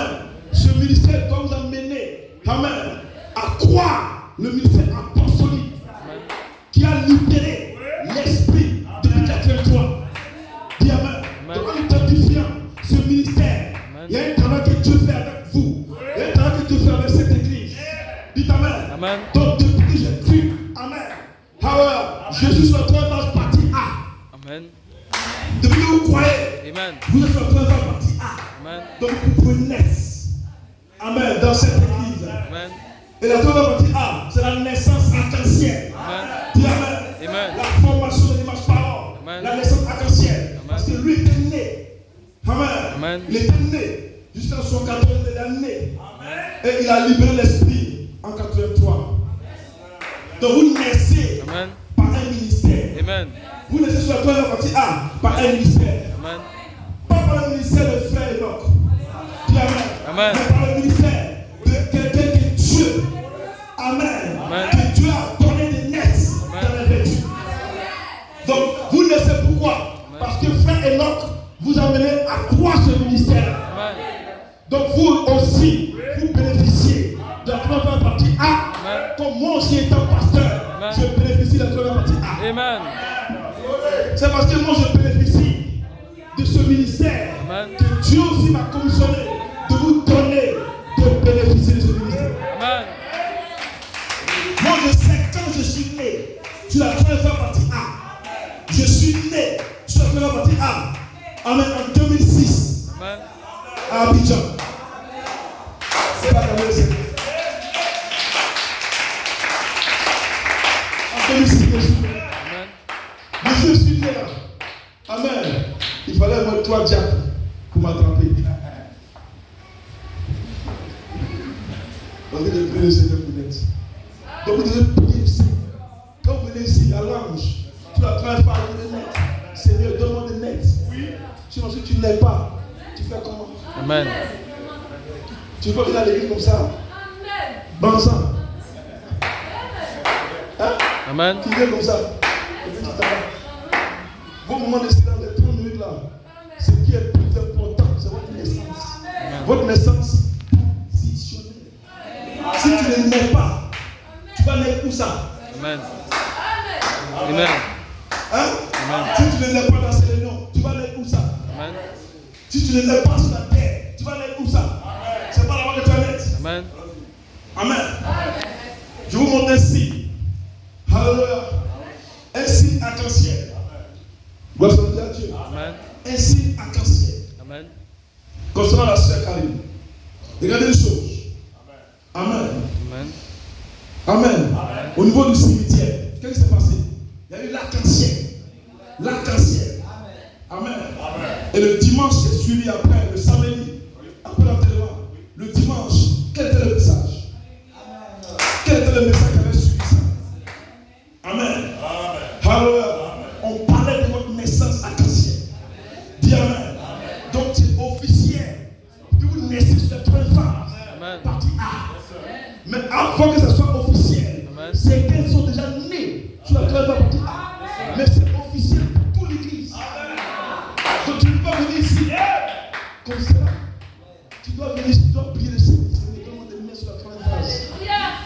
Ce ministère doit vous amener, Amen, à croire le ministère apostolique qui a libéré l'esprit depuis 83. Dis Amen. Donc en identifiant ce ministère, il y a un travail que Dieu fait avec vous. Il y a un travail que Dieu fait avec cette église. Dites Amen. Amen. Donc depuis que j'ai cru, Amen. Alléluia. Jésus sur la troisième phase partie A. Amen. Depuis que vous croyez, Amen. vous êtes sur la troisième phase partie A. Amen. Donc vous pouvez naître. Amen. Dans cette église. Et la troisième partie A, c'est la naissance arc-en-ciel. Dis Amen. Amen. La formation de l'image parole. La naissance arc-en-ciel. Parce que lui était né. Amen. Amen. Il était né. Jusqu'à son 80, il est né. Et il a libéré l'esprit en 83. Donc vous naissez par un ministère. Amen. Vous naissez sur la première partie A par un ministère. Amen. Pas par le ministère de frère Enoch. Dis Amen. Amen. Mais par le ministère de quelqu'un que Dieu. Amen. Amen. Que Dieu a donné des naisses dans la vertu. Donc vous naissez pourquoi? Parce que frère Enoch vous a mené à croire ce ministère. Amen. Donc vous aussi, vous bénéficiez de la première partie A. Amen. Comme moi aussi étant pasteur, Amen. je bénéficie de la première partie A. Amen. C'est parce que moi je bénéficie de ce ministère. Amen. Que Dieu aussi m'a commissionné de vous donner de bénéficier de ce ministère. Amen. Moi je sais quand je suis né sur la première partie A. Je suis né sur la première partie A. Amen. En 2006. Amen. À Abidjan. C'est pas comme ça. En 2006, je suis né. Mais je suis né là. Amen. Il fallait moi 3 diacres pour m'attraper. Parce que je prie le Seigneur pour naître. Donc vous devez prier ici. Quand vous venez ici à l'ange, tu as très fort de naître. Seigneur, donne-moi de naître. Sinon, si tu ne l'es pas, tu fais comment? Amen. Tu peux venir à l'église comme ça. Bon sang. Hein? Amen. Tu viens comme ça. Et puis tu t'en vas. Vos moments de silence de 30 minutes là, ce qui est plus important, c'est votre naissance. Amen. Votre naissance positionnelle. Si tu ne nais pas, tu vas naître où ça? Amen. Amen. Hein? Amen. Si tu ne nais pas dans ces réunions, tu vas naître où ça? Amen. Si tu ne nais pas sur la terre, tu vas naître où ça? C'est pas là-bas que tu vas naître. Amen. Amen. Je vous montre un signe. Alléluia. Un signe arc-en-ciel. Gloire à Dieu. Amen. Un signe arc-en-ciel. Amen. Concernant la sœur Karine. Regardez une chose. Amen. Amen. Amen. Au niveau du cimetière, qu'est-ce qui s'est passé? Il y a eu l'arc-en-ciel. L'arc-en-ciel. Amen. Et le dimanche qui est suivi après, le samedi, après l'enterrement, le dimanche, quel était le message? Quel était le message qui avait suivi ça? Amen. Alléluia. On parlait de votre naissance arc-en-ciel. Dis Amen. Donc c'est officiel que vous naissez sur la première phase. Partie A. Mais avant que ça soit officiel, certains sont déjà nés sur la première partie A. Mais c'est officiel pour toute l'église. Donc tu ne peux pas venir ici comme ça. Tu dois venir, tu dois prier le Seigneur. Seigneur, de naître sur la troisième phase.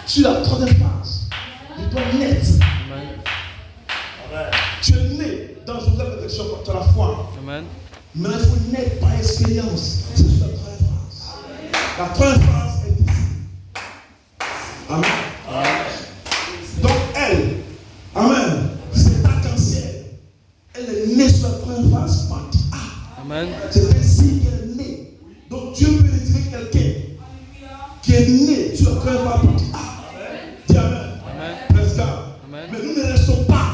Sur la troisième phase, je dois naître. Tu es né dans une réflexion contre la foi. Amen. Mais il faut naître par expérience. C'est sur la troisième phase. La troisième phase est ici. Amen. Donc elle, amen, c'est arc-en-ciel. Elle est née sur la première phase, partie A. Amen. C'est ainsi qu'elle est née. Donc Dieu peut retirer quelqu'un qui est né sur la première phase, partie A. Dis Amen. Amen. Praise God. Amen. Mais nous ne restons pas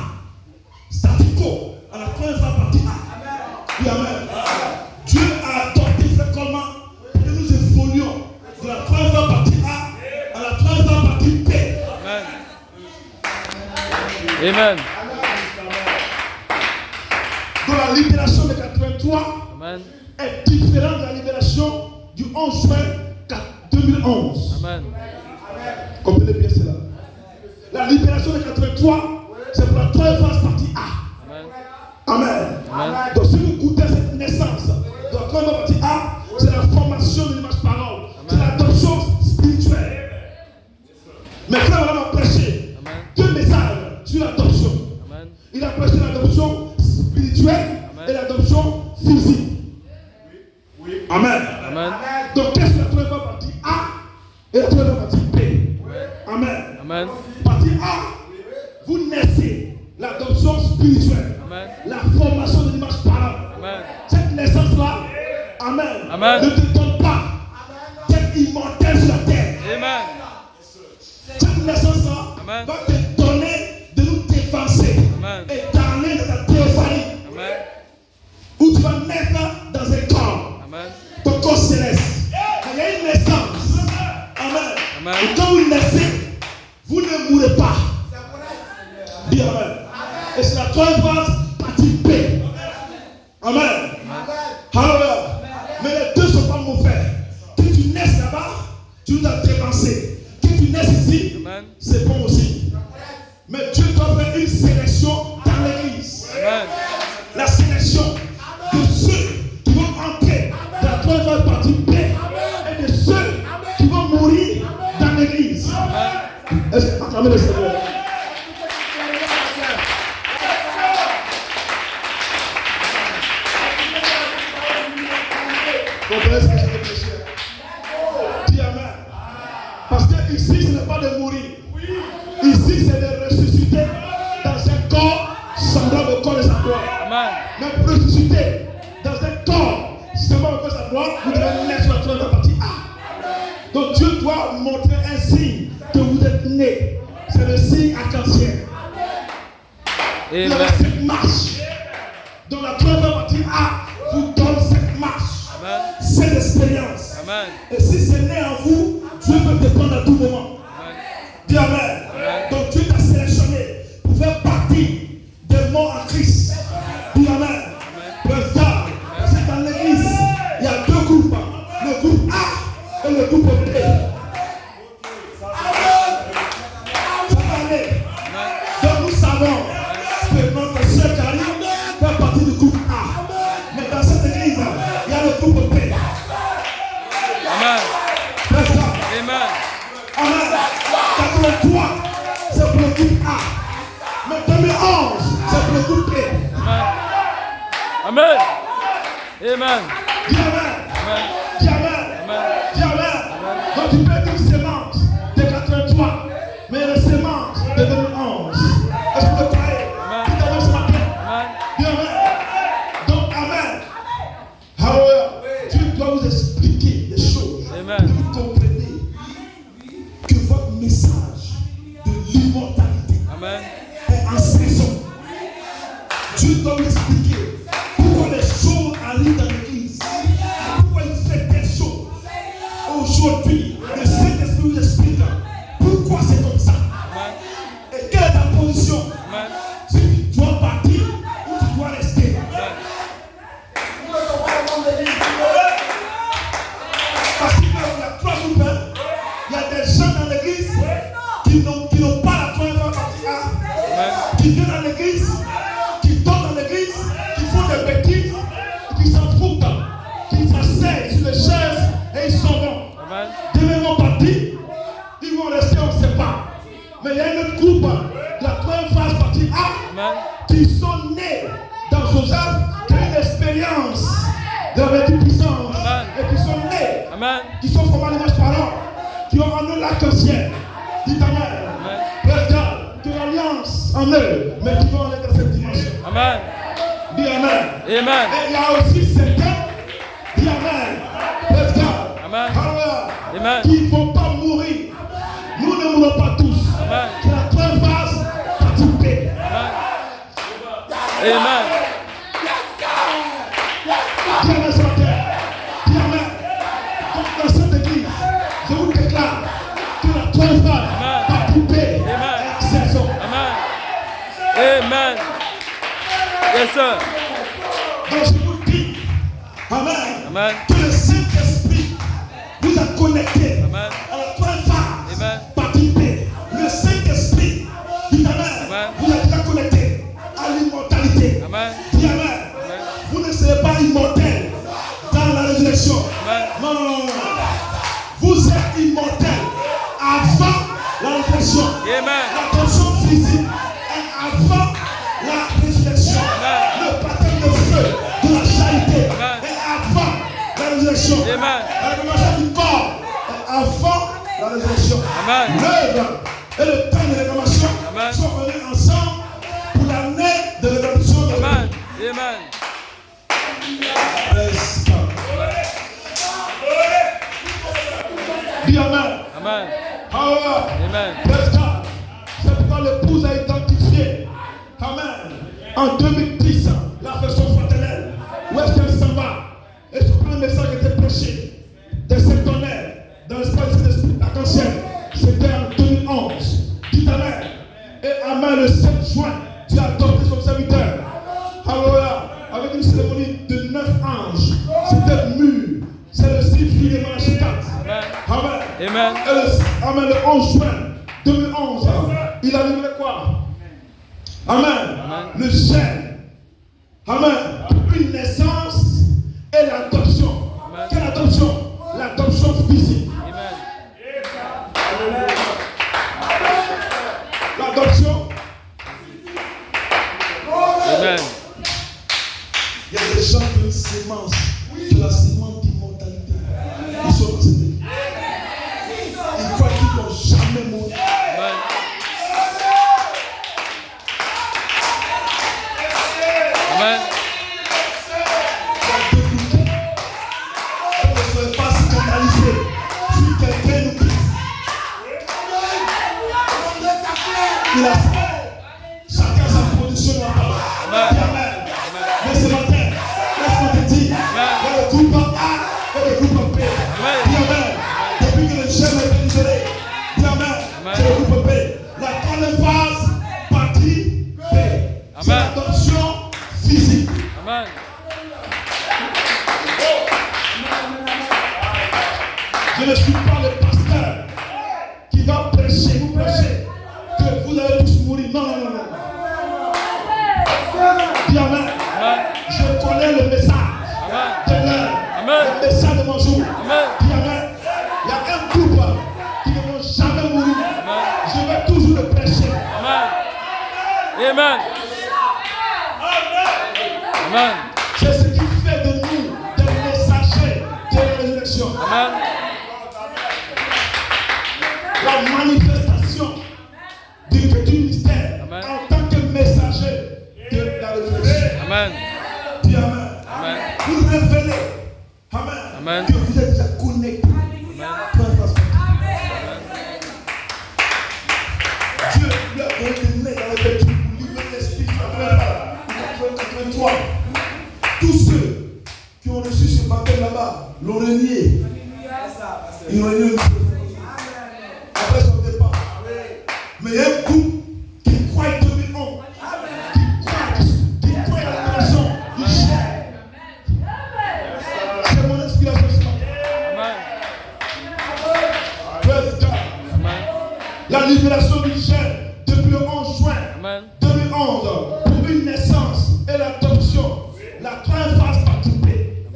statico à la première phase, partie A. Dis Amen. Dieu a adopté ce comment que nous évoluions de la première phase, partie A à la troisième phase, partie B. Amen. Amen. Donc la libération de 83 Amen. est différente de la libération du 11 juin 2011. Amen. Comprenez bien cela. La libération de 83, c'est pour la troisième phase partie A. Amen. Amen. Amen. Donc si vous goûtez cette naissance de la troisième partie A, c'est la formation de l'image parole. C'est l'adoption spirituelle. Mais frère, on a prêché deux messages sur l'adoption. Amen. Il a prêché l'adoption spirituelle et l'adoption physique. Amen. Amen. Donc qu'est-ce que la troisième partie A et la troisième partie B? Amen. Amen. Partie A, vous naissez l'adoption spirituelle. Amen. La formation de l'image parole. Amen. Cette naissance-là, amen, Amen. ne te donne pas d'être immortel sur la terre. Amen. cette naissance-là Amen. va te donner de nous dépenser Amen. et d'aller dans ta théophanie. Amen. Où tu vas naître dans un corps. Amen. Ton corps céleste. Il y a une naissance. Amen. Amen. Et quand vous naissez, vous ne mourrez pas. Dis Amen. Et c'est la troisième phase, partie B. Amen. Alléluia. Mais les deux ne sont pas mauvais. Que tu naisses là-bas, tu dois dépenser. Que tu naisses ici, Amen. c'est bon aussi. Mais Dieu doit faire une sélection dans l'église. Amen. La sélection de ceux qui vont entrer dans la troisième phase partie B et de ceux qui vont mourir dans l'église. Est-ce que acclamez le Seigneur? Comprenez ce que je veux prêcher? Dis Amen. Parce que ici, ce n'est pas de mourir. Ici, c'est de ressusciter dans un corps semblable au corps de sa gloire. Amen. Mais ressusciter dans un corps semblable au corps de sa gloire, vous devez naître sur la troisième partie A. Donc Dieu doit montrer un signe que vous êtes né. C'est le signe arc-en-ciel. Il y a cette marche. Donc la troisième partie A vous donne cette marche. Amen. Cette expérience. Amen. Et si c'est né en vous, Dieu peut te prendre à tout moment. Amen. Dis Amen. Amen. Donc Dieu t'a sélectionné pour faire partie des morts en Christ. Dis Amen. Président, c'est dans l'église, il y a deux groupes. Le groupe A et le groupe B. Ça va aller. Donc nous savons que notre sœur Karine fait partie du groupe A. Mais dans cette église, il y a le groupe B. Amen. Président. Amen. Amen. 83, c'est pour le groupe A. Mais 2011, c'est pour le groupe B. Amen. Amen. Dis Amen. Amen. Dis Amen. Amen. Dis Amen. Donc tu peux être une sémence de 83, mais la sémence de 2011. Est-ce que vous le croyez? Amen. Dites Amen ce matin. Amen. Dis Amen. Donc Amen. Alléluia. Dieu doit vous expliquer les choses. Amen. Que vous comprenez que votre message de l'immortalité Amen. est en saison. Dieu doit vous expliquer pourquoi les choses arrivent dans l'église. Pourquoi il fait des choses. Aujourd'hui, le Saint-Esprit vous explique pourquoi c'est comme ça. Amen. Et quelle est ta position? Amen. Si tu dois partir ou tu dois rester. Parce qu'il y a trois groupes. Il y a des gens dans l'église qui n'ont pas la troisième partie A, qui viennent dans l'église, qui tombent dans l'église, qui font des bêtises, qui s'en foutent, qui s'asseyent sur les chaises et ils s'en vont. Amen. Demain ils vont partir, ils vont rester, on ne sait pas. Mais il y a un autre groupe, la troisième phase partie A, Amen. qui sont nés dans Joseph, qui ont une expérience de la vertu puissance, Amen. et qui sont nés, Amen. qui sont formés l'image parlant, qui ont en eux l'arc-en-ciel. Dites Amen. Amen. Regarde, que l'alliance en eux, mais qui vont aller dans cette dimension. Amen. Dis Amen. Amen. Et il y a aussi certains, dis Amen. Regarde, Amen. Alléluia, Amen. qui ne vont pas mourir. Nous ne mourrons pas tous. Amen. C'est la troisième phase, partie B. Amen. Amen. Dis Amen ce matin. Dis Amen. Donc dans cette église, je vous déclare que la troisième phase, Amen. partie B, Amen. est en saison. Amen. Amen. Yes, sir. Donc je vous dis, Amen, Amen. que le Saint-Esprit vous a connecté Amen. à la troisième phase, Amen. partie B. Le Saint-Esprit, dit Amen, Amen. vous a déjà connecté à l'immortalité. Amen. Dis Amen. Vous ne serez pas immortel dans la résurrection. Amen. Non, non, non, non. Vous êtes immortel avant la résurrection. Amen. La tension physique est avant la résurrection. Amen. Le baptême de feu de la charité Amen. est avant la résurrection. Amen. La réclamation du corps est avant la résurrection. Amen. L'œuvre et le temps de réclamation Amen. sont venus ensemble pour l'année de rédemption de Amen. Amen. Praise God. Dis Amen. Amen. Hallelujah. Amen. Praise God. quand l'épouse a identifié, amen, en 2010, la version fraternelle, où est-ce qu'elle s'en va? Et ce premier message qui était prêché, de cet tonnerre, dans l'espace de l'arc-en-ciel, c'était en 2011. Dites amen. Et amen, le 7 juin, tu as adopté son serviteur. Alléluia. Avec une cérémonie de 9 anges. C'était mûr. C'est le signe de Malachitat. Amen. Amen. Et amen, le 11 juin 2011, il a livré quoi? Amen. Le gène. Amen. Une naissance et l'adoption. Quelle adoption? L'adoption physique. L'adoption. Amen. Il y a des gens qui ont une sémence, de la sémence d'immortalité. Ils sont possédés. Ils croient qu'ils ne vont jamais mourir. Amen. On ne serait pas scandalisé si quelqu'un nous quitte. Il a chacun sa production dans la parole. Amen. Mais ce matin, laisse-moi te dire, il y a le groupe A et le groupe B. Dis amen. Depuis que le chef a été libéré, dis amen. C'est le groupe B. La troisième phase, partie B. C'est l'adoption physique. Amen. Je ne suis pas le pasteur qui va prêcher, vous prêcher, que vous allez tous mourir. Non, non, non, non. Dis amen. Je connais le message de l'heure, le message de mon jour. Dis amen. Il y a un groupe qui ne vont jamais mourir. Je vais toujours le prêcher. Amen. Amen. Amen. C'est ce qui fait de nous des messagers de la résurrection. Amen. La manifestation du mystère en tant que messager de la résurrection. Amen. Dis amen. Amen. Vous révélez, amen, Amen. que vous êtes déjà connectés. Dieu lui a donné des nez dans les bêtes pour livrer l'esprit. 83. Tous ceux qui ont reçu ce baptême là-bas l'ont renié. Ils ont renié après son départ. Mais il y a un groupe qui croit en 2011, qui croit à la raison du chef. C'est mon inspiration ce matin. Praise God. La libération du chef depuis le 11 juin 2011 pour une naissance et l'adoption. La troisième phase participée.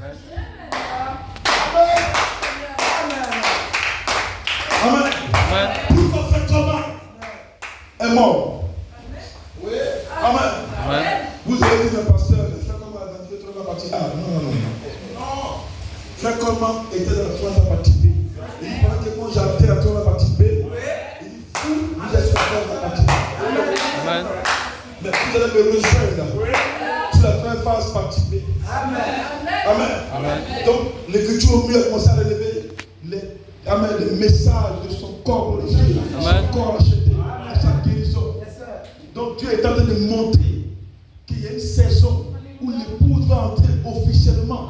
Amen. Pour qu'on fait comment est mort. Amen. Vous avez dit, le pasteur, frère comment a identifié la partie A. Non. Frère comment était dans la troisième partie B. Il dit, pendant que moi j'habitais la troisième partie B, il dit, vous êtes sur la troisième partie B. Amen. Mais vous allez me rejoindre sur la troisième phase partie B. Amen. Donc, l'écriture au mieux a commencé à relever les messages de son corps glorifié, de son corps acheté, de sa guérison. Donc, Dieu est en train de montrer qu'il y a une saison où l'épouse va entrer officiellement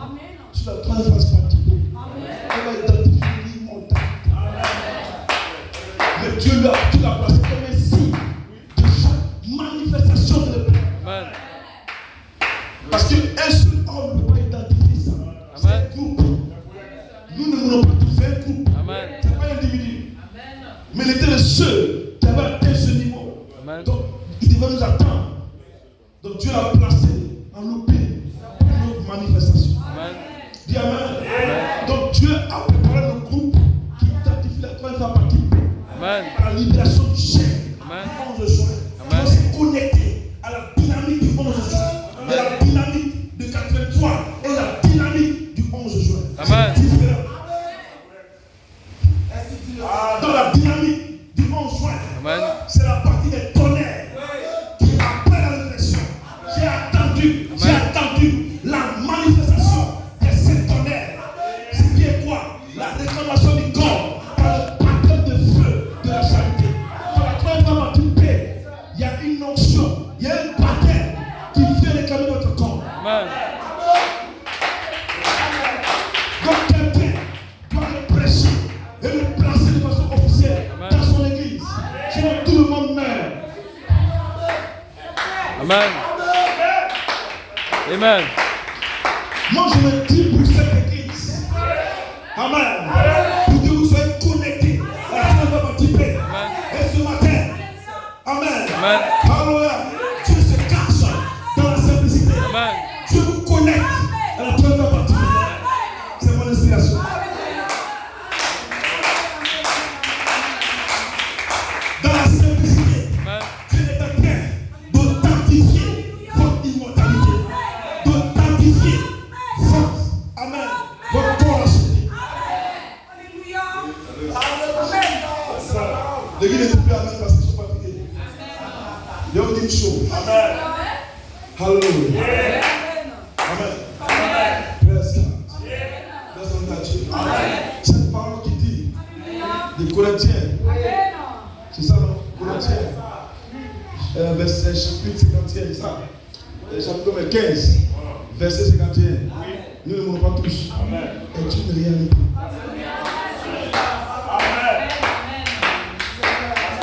sur la troisième phase partie B. Elle va identifier l'immortalité. Mais Dieu l'a placé comme un signe de chaque manifestation de l'épée. Parce qu'un seul homme ne peut pas identifier ça. C'est un groupe. Nous ne voulons pas tout faire un groupe. Ce n'est pas un individu. Mais il était le seul qui avait atteint ce niveau. Donc, il devait nous attendre. Donc, Dieu l'a placé en loupé pour une autre manifestation. Dis amen. Donc, Dieu a préparé le groupe qui identifie la troisième partie à la libération du chef du 11 juin. On s'est connecté à la dynamique du 11 juin. Et la dynamique de 83 et la dynamique du 11 juin. C'est différent. Dans la dynamique du 11 juin, c'est la partie des tonnerres qui après la résurrection. J'ai attendu la manifestation de ces tonnerres. Ce qui est quoi? La réclamation du corps par le baptême de feu de la charité. Amen. Amen. Moi, je me dis pour cette église. Amen. Pour que vous soyez connectés à la participée. Et ce matin, amen. Amen. Alléluia. Dieu se cache dans la simplicité. Amen. Dieu vous connecte à la première partie. C'est mon inspiration. Dans la simplicité, Dieu est en train d'authentifier votre immortalité, d'authentifier votre, amen, votre corps à sauter. L'église n'est plus amen parce qu'ils sont fatigués. Je vais vous dire une chose. Amen. Hallelujah. Amen. Praise God. Cette parole qui dit des Corinthiens, c'est ça non? Corinthiens, verset chapitre 51, c'est ça? Chapitre 15, verset 51. Nous ne mourrons pas tous. Est une réalité.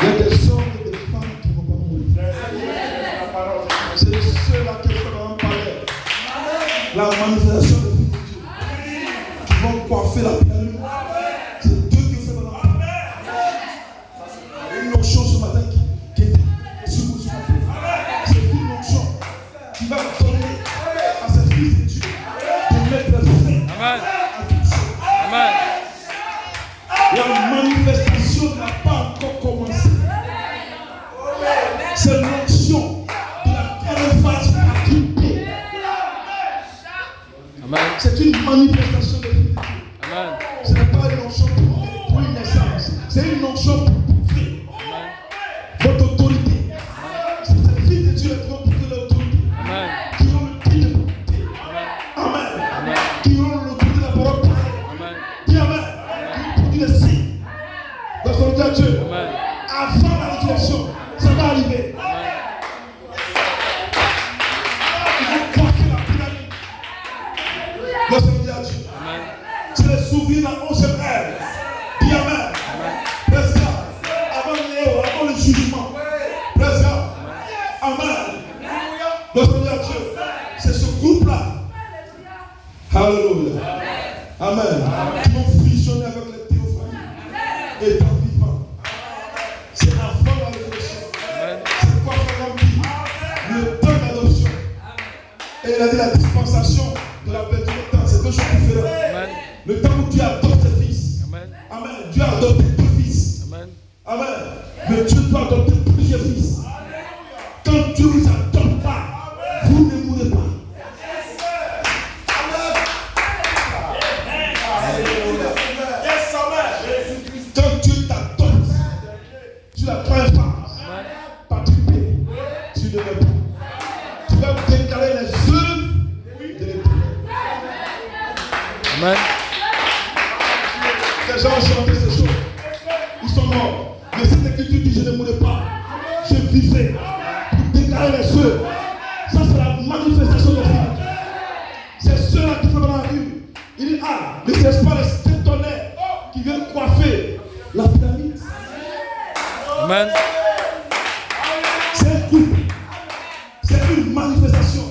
Il y a des hommes et des femmes qui ne vont pas mourir. C'est ceux-là qui feront parler. La manifestation de Dieu qui vont coiffer la pyramide. C'est Dieu qui fait dans la une onction ce matin qui est sur vous. C'est une onction qui va donner à cette fille de Dieu de mettre fin à toute chose. Amen. La manifestation n'a pas encore commencé. C'est l'onction de la première phase participée. Amen. C'est une manifestation de Dieu. Amen. Ce n'est pas une onction pour une naissance. C'est une onction pour prouver votre autorité. C'est cette fille de Dieu qui va prouver l'autorité. Amen. Qui ont le prix de l'autorité. Amen. Qui ont l'autorité de la parole pareille. Amen. Dis amen. Qui produit le signe. Donc on dit à Dieu. Amen. Avant la résurrection, ça va arriver. Il faut coiffer la pyramide. Donc on dit à Dieu. Amen. C'est le souvenir de la 11e ère. Dis amen. Praise God. Avant Léo, avant le jugement. Praise God. Amen. Donc on dit à Dieu. C'est ce groupe-là. Alléluia. Amen. Qui vont fusionner avec les théophanies. Étant vivants. C'est avant la résurrection. C'est quoi faire l'homme dit? Le temps d'adoption. Et il a dit la dispensation de la perte du temps. C'est deux choses différentes. Amen. Le temps où Dieu adopte ses fils. Amen. Amen. Dieu a adopté deux fils. Amen. Amen. Mais Dieu doit adopter plusieurs fils. Quand Dieu vous adopte pas, vous ne mourrez pas. Quand Dieu t'adopte sur la première phase, participer, tu ne meurs pas. Tu vas déclarer les œuvres de l'Éternel. Amen. Les gens ont chanté ces choses. Ils sont morts. Mais cette écriture dit je ne mourrai pas. Je vivrai pour déclarer les œuvres. Ça c'est la manifestation de Dieu. C'est ceux-là qui font dans la rue. Il dit ah, mais c'est pas les tonnerres qui viennent coiffer la pyramide. Amen. C'est un groupe. C'est une manifestation.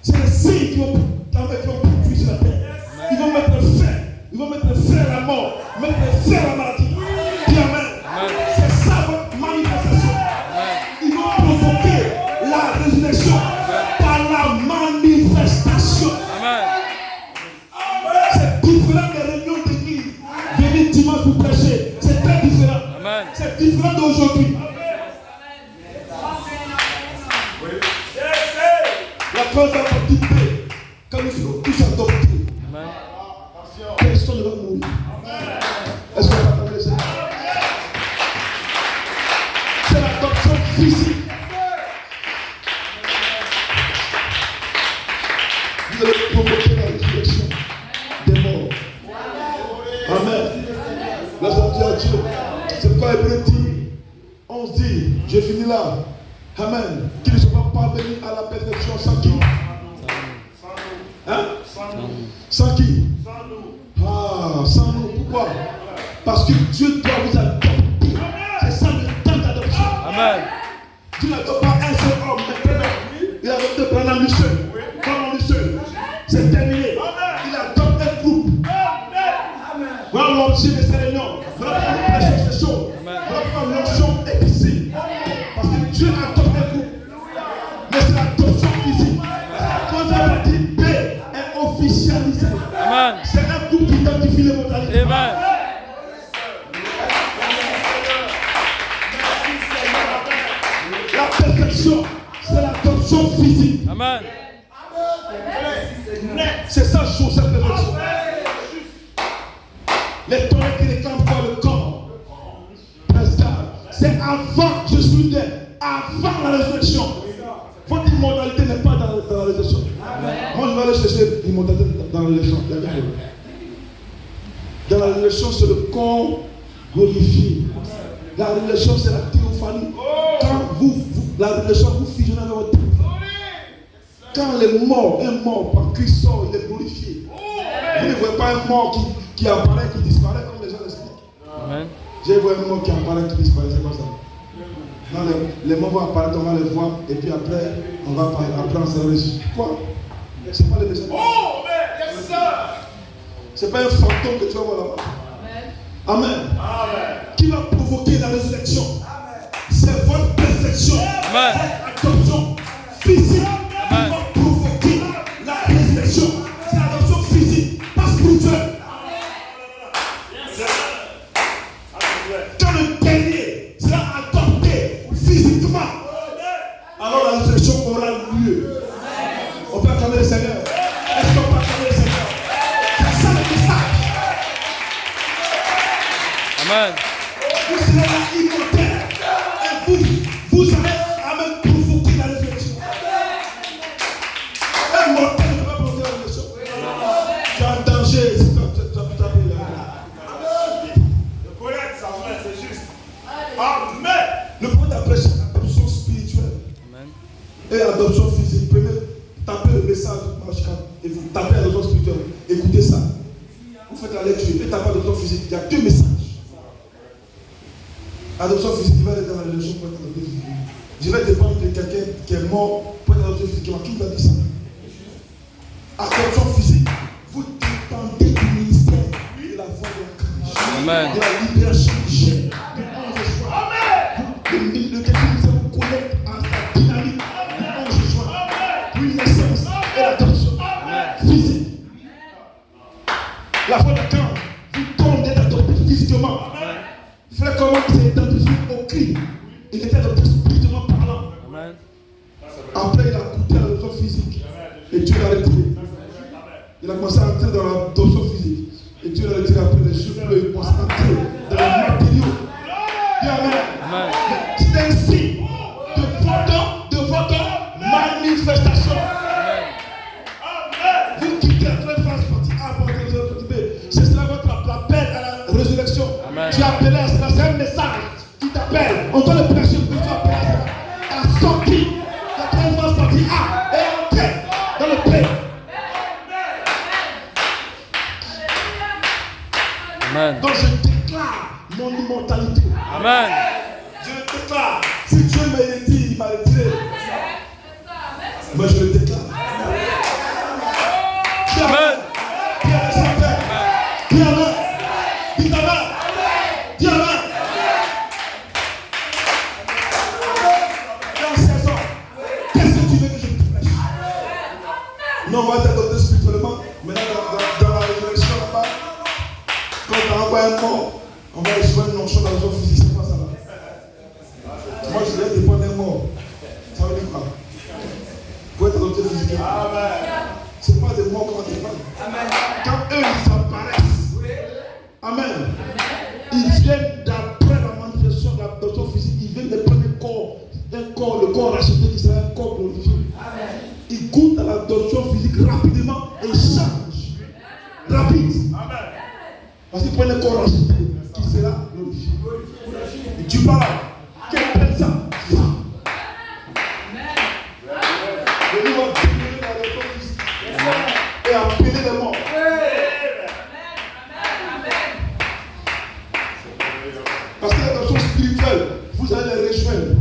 C'est les signes qui vont produire sur la terre. Ils vont mettre fin. Ils vont mettre fin à la mort. Mettre fin à la maladie. Dis amen. C'est ça votre manifestation. Ils vont provoquer la résurrection par la manifestation. Amen. C'est différent des réunions d'église. Venir dimanche pour prêcher. C'est très différent. Amen. C'est différent d'aujourd'hui. La première participée, quand nous serons tous adoptés, Amen. personne ne va mourir. Est-ce qu'on va parler de ça? C'est l'adoption physique. Vous allez provoquer la résurrection des morts. Amen. Là, ça dit à Dieu. C'est quoi Hébreu dit? On se dit, je finis là. Amen. Qu'ils ne sont pas parvenus à la perfection sans qui? Hein? Sans qui? Ah, sans nous. Pourquoi? Parce que Dieu doit vous adopter. C'est ça le temps d'adoption. Amen. Dieu n'adopte pas un seul homme, mais Branham lui seul, comme lui seul, c'est terminé. Il adopte un groupe. Voilà l'objet de ces réunions. Voilà pourquoi les choses se chauffent. Voilà pourquoi l'onction est ici. Parce que Dieu adopte un groupe. Mais c'est l'adoption physique. Quand la partie B est officialisée, c'est un groupe qui identifie les modalités. Amen. La perfection, c'est l'adoption physique. Amen. C'est ça, chose, cette perfection. Les tonneaux qui réclament quoi le corps. C'est avant, je suis né, avant la résurrection. Votre immortalité n'est pas dans la résurrection. Moi, je vais aller chercher l'immortalité dans la résurrection. Dans la résurrection, c'est le corps glorifié. La résurrection, c'est la théophanie. Quand la résurrection, vous fusionnez avec votre théophanie. Quand les morts, un mort par Christ sort, il est glorifié. Vous ne voyez pas un mort qui apparaît, qui disparaît comme les gens l'expliquent. J'ai vu un mort qui apparaît, qui disparaît, c'est comme ça. Non, les morts vont apparaître, on va les voir, et puis après, on va apprendre à se quoi? C'est pas les messages. Oh, mais c'est pas un fantôme que tu vas voir là-bas. Amen. Amen. Qui va provoquer la résurrection? C'est votre perfection. Amen. Votre adoption physique. Qui va provoquer la résurrection. C'est l'adoption physique, pas spirituelle. Quand le dernier sera adopté physiquement, alors la résurrection aura lieu. On peut acclamer le Seigneur. Est-ce qu'on peut acclamer le Seigneur? C'est ça le message. Amen. Vous serez là immortel. Et vous allez à même provoquer la résurrection. Un mortel ne peut pas provoquer la résurrection. Tu es en danger si tu as pris la c'est juste. Amen. Le point d'après, c'est l'adoption spirituelle. Amen. Et l'adoption physique. Prenez, tapez le message et vous tapez l'adoption spirituelle. Écoutez ça. Vous faites la lecture et tapez l'adoption physique. Il y a deux messages. Adoption physique, il va aller dans la religion pour être adopté physique. Je vais dépendre de quelqu'un qui est mort pour être adopté physiquement. Qui vous a dit ça? Adoption physique, vous dépendez du ministère de la voix de Christ. Amen. De la libération du chef, de l'ange joint. Amen. De quelqu'un qui vous connecte à sa dynamique, de l'ange joint. Pour une naissance et l'adoption physique. La voix de Christ vous donne d'être adopté physiquement. Frère, comment il s'est identifié au cri? Il était adopté spirituellement parlant. Amen. Après, il a goûté à l'adoption physique. Et Dieu l'a retiré. Il a commencé à entrer dans l'adoption physique. Et Dieu l'a retiré après les cheveux bleus. Il commence à entrer dans les matériaux. Dis Amen. C'est un signe de votre manifestation. Amen. Vous quittez la très phase partie A pour la partie B. C'est cela votre appel à la résurrection. Amen. Tu as appelé à cela, c'est un message qui t'appelle. On doit le prêcher pour que tu appelles à cela. À sortir de la très phase partie A et entrer dans le B. Amen. Donc je déclare mon immortalité. Amen. Je le déclare. Si Dieu m'a dit, il m'a retiré. Moi je le déclare. Amen. Dis Amen. Dis Amen. Dis Amen. Dis Amen. Dans 16 ans, qu'est-ce que tu veux que je te prêche? Non, on va t'adopter spirituellement. Maintenant, dans la résurrection là-bas, quand on envoie un mort, on va échouer une onction dans le physique. C'est pas ça là. Moi, je vais dépendre d'un mort. Ça veut dire quoi? Pour être adopté physiquement. C'est pas des morts qu'on va dépendre. Quand eux, ils apparaissent. Amen. Ils viennent d'après la manifestation de l'adoption physique. Ils viennent de prendre un corps, le corps racheté qui sera un corps glorifié. Ils goûtent à l'adoption physique rapidement et ils changent. Rapide. Parce qu'ils prennent un corps racheté qui sera glorifié. Et tu parles. Quel appelle ça? Femme. Et nous allons appeler l'adoption physique. Et appeler les morts. Parce que l'adoption spirituelle, vous allez les rejoindre.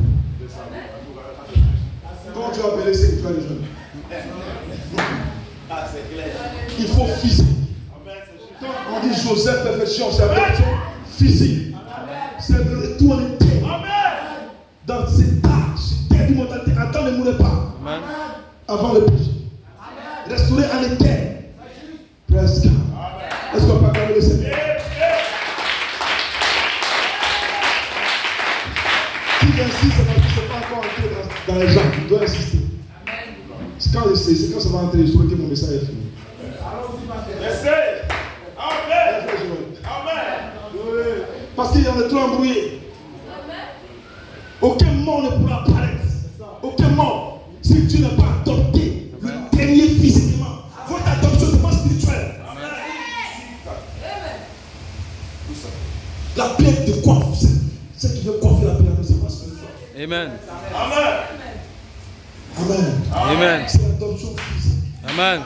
Comment tu vas appeler ça que tu vas les rejoindre? il faut physique. Quand on dit Joseph perfection, c'est la perfection physique. C'est le retour en terre. Dans cet âge, terre d'immortalité, Adam ne mourait pas. Amen. Avant le péché. Restauré en éternel. Presque. Est-ce qu'on peut acclamer le Seigneur? Qui insiste, c'est pas encore entré dans les gens. Il doit insister. C'est quand ça va entrer, je souhaite que mon message est fini. Parce qu'il y en a trop embrouillé. Aucun mort ne pourra apparaître. Aucun mort. Si tu n'as pas adopté le dernier physiquement, votre adoption n'est pas spirituelle. La pierre de coiffe, c'est qui veut coiffer la pierre, c'est pas spirituel. Amen. Amen. Amen. C'est l'adoption physique. Amen.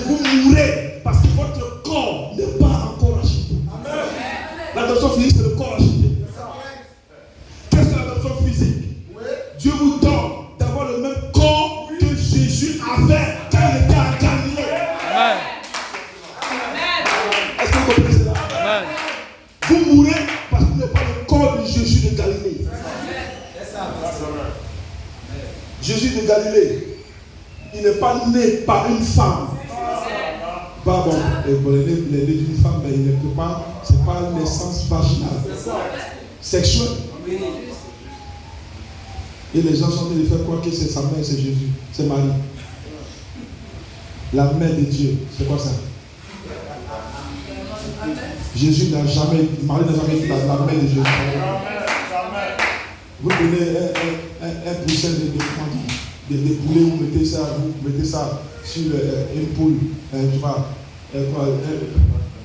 Vous mourrez parce que votre corps n'est pas encore acheté. L'adoption physique, c'est le corps acheté. Qu'est-ce que l'adoption physique? Dieu vous donne d'avoir le même corps que Jésus avait quand il était à Galilée. Amen. Est-ce que vous comprenez cela? Amen. Vous mourrez parce que vous n'avez pas le corps de Jésus de Galilée. Jésus de Galilée, il n'est pas né par une femme. Pas bon, il est né d'une femme, mais il ne peut pas, c'est pas une naissance vaginale. Sexuelle. Et les gens sont en train de faire croire que c'est sa mère, c'est Jésus, c'est Marie. La mère de Dieu, c'est quoi ça? Jésus n'a jamais, Marie n'a jamais dit la mère de Jésus. Vous prenez un poussin de poulet, vous mettez ça sur une poule,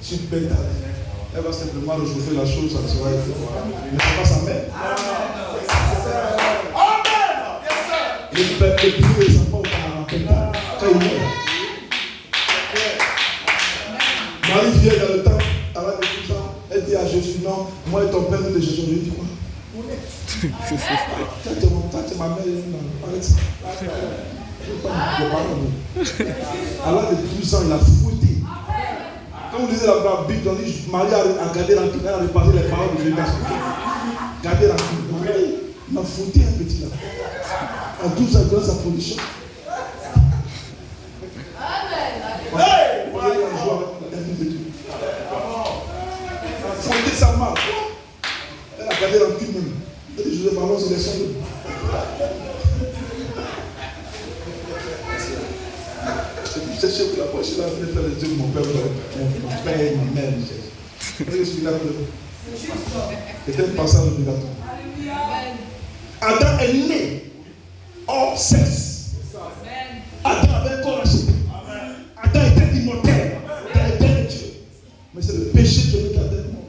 sur une bête. Elle va simplement réchauffer la chose, ça sera mais c'est pas sa mère. Le poulet ne sent pas autant quand il meurt. Marie vient dans le temps, avec tout ça, elle dit à Jésus, non, moi et ton père nous de Jésus. Je lui dis quoi? Ça c'est ma mère, arrête ça. Alors de 12 ans, il a fouetté. Quand vous lisez la Bible, on dit Marie a gardé rancune, elle a reparlé les paroles de Jésus. Gardé rancune. Il m'a fouetté un petit là. En 12 ans, grâce à sa production. Fouetté sa main. Elle a gardé rancune même. Elle dit Joseph, allons se laisser. C'est sûr que la prochaine fois, je vais faire les yeux de mon père, mon père, ma mère. Je suis là. C'était un passage obligatoire. Adam est né hors sexe. Adam avait un corps acheté. Adam était immortel dans les terres de Dieu. Mais c'est le péché qui est gardé de mort.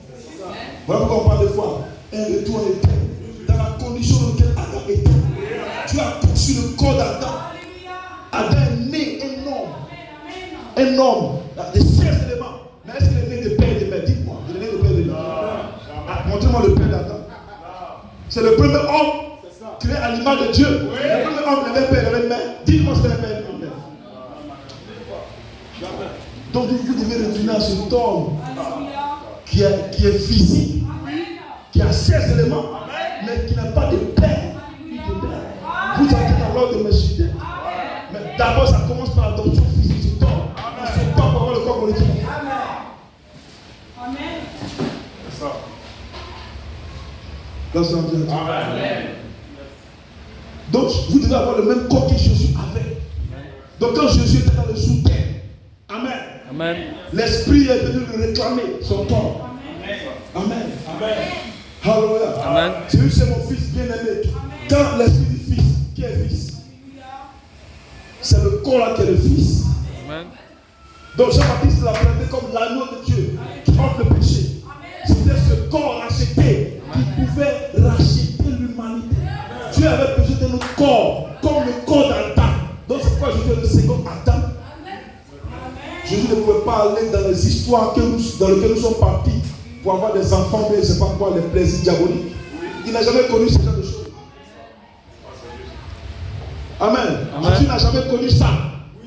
Voilà pourquoi on parle de foi. Un retour en éternel. Dans la condition dans laquelle Adam était. Dieu a poursuivi le corps d'Adam. Adam est né un homme, des 16 éléments. Mais est-ce qu'il est né de père et de mère? Dites-moi, il est né de père et de mère. Montrez-moi le père d'Adam. C'est le premier homme créé à l'image de Dieu. Le premier homme qui avait père et avait mère. Dites-moi ce qu'il avait père et mère. Donc vous devez retourner à cet homme qui est physique, qui a 16 éléments, mais qui n'a pas de père ni de mère. Vous entrez dans l'ordre de Melchizedek. Mais d'abord, ça commence par l'adoption physique. Le corps politique. Amen. C'est ça. Amen. Donc, vous devez avoir le même corps que Jésus avait. Donc, quand Jésus était dans le souterrain, Amen. Amen. L'Esprit est venu lui réclamer son corps. Amen. Amen. Alléluia. Amen. Jésus, c'est mon fils bien-aimé. Quand l'Esprit du Fils, qui est fils, c'est le corps là qui est le Fils. Amen. Donc Jean-Baptiste l'a présenté comme l'agneau de Dieu qui ôte le péché. C'était ce corps racheté qui pouvait racheter l'humanité. Dieu avait besoin de notre corps, comme le corps d'Adam. Donc c'est pourquoi Jésus est le second Adam. Jésus ne pouvait pas aller dans les histoires dans lesquelles nous sommes partis pour avoir des enfants, mais je ne sais pas quoi, les plaisirs diaboliques. Il n'a jamais connu ce genre de choses. Amen. Jésus n'a jamais connu ça.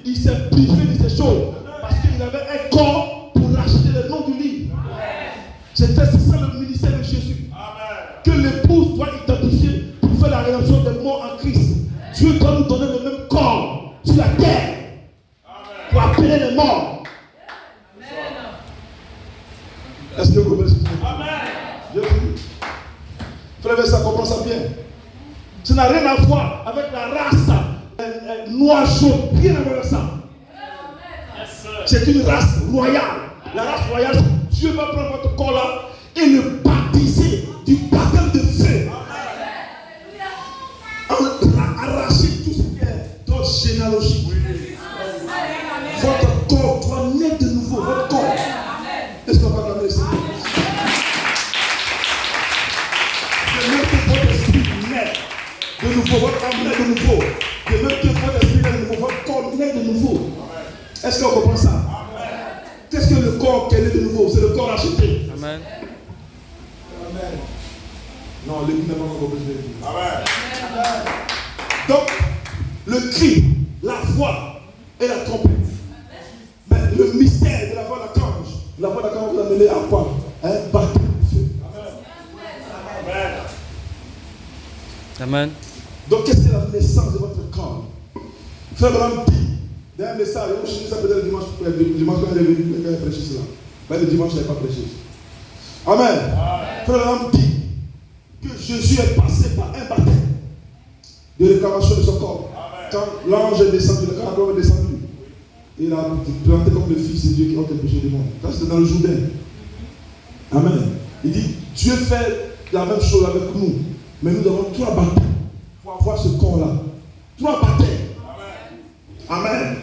il s'est privé de ces choses parce qu'il avait un corps pour racheter le nom du livre. C'est ça le ministère de Jésus. Que l'épouse doit identifier pour faire la rédemption des morts en Christ. Dieu doit nous donner le même corps sur la terre pour appeler les morts. Est-ce que vous comprenez? Amen. Frère, ça comprend ça bien. Ça n'a rien à voir avec la race noir jaune. Rien à voir avec ça. C'est une race royale. La race royale, Dieu va prendre votre corps là et le baptiser du baptême de feu. Arracher tout ce qui est d'autres généalogies. Votre corps doit naître de nouveau. Votre corps. Est-ce qu'on va regarder ça? De même que votre esprit naît de nouveau, votre âme naît de nouveau. De même que votre esprit naît de nouveau, votre corps naît de nouveau. Est-ce qu'on comprend ça? Qu'est-ce que le corps qui est né de nouveau? C'est le corps racheté. Amen. Amen. Non, l'écoute n'est pas encore compris. Amen. Donc, le cri, la voix et la trompette. Mais le mystère de la voix d'archange. La voix d'archange vous a mené à quoi? Un baptême de feu. Amen. Amen. Donc, qu'est-ce que la naissance de votre corps? Frère Branham dit, il y a un message, je suis ça peut-être le dimanche quand il est venu, quand il a prêché cela. Mais le dimanche, il n'a pas prêché. Amen. Frère Branham dit que Jésus est passé par un baptême de réclamation de son corps. Amen. Quand l'ange est descendu, le caractère est descendu, il a présenté comme le Fils de Dieu qui ôte le péché du monde. Ça, c'était dans le Jourdain. Amen. Il dit, Dieu fait la même chose avec nous, mais nous avons 3 baptêmes pour avoir ce corps-là. 3 baptêmes. Amen. Amen.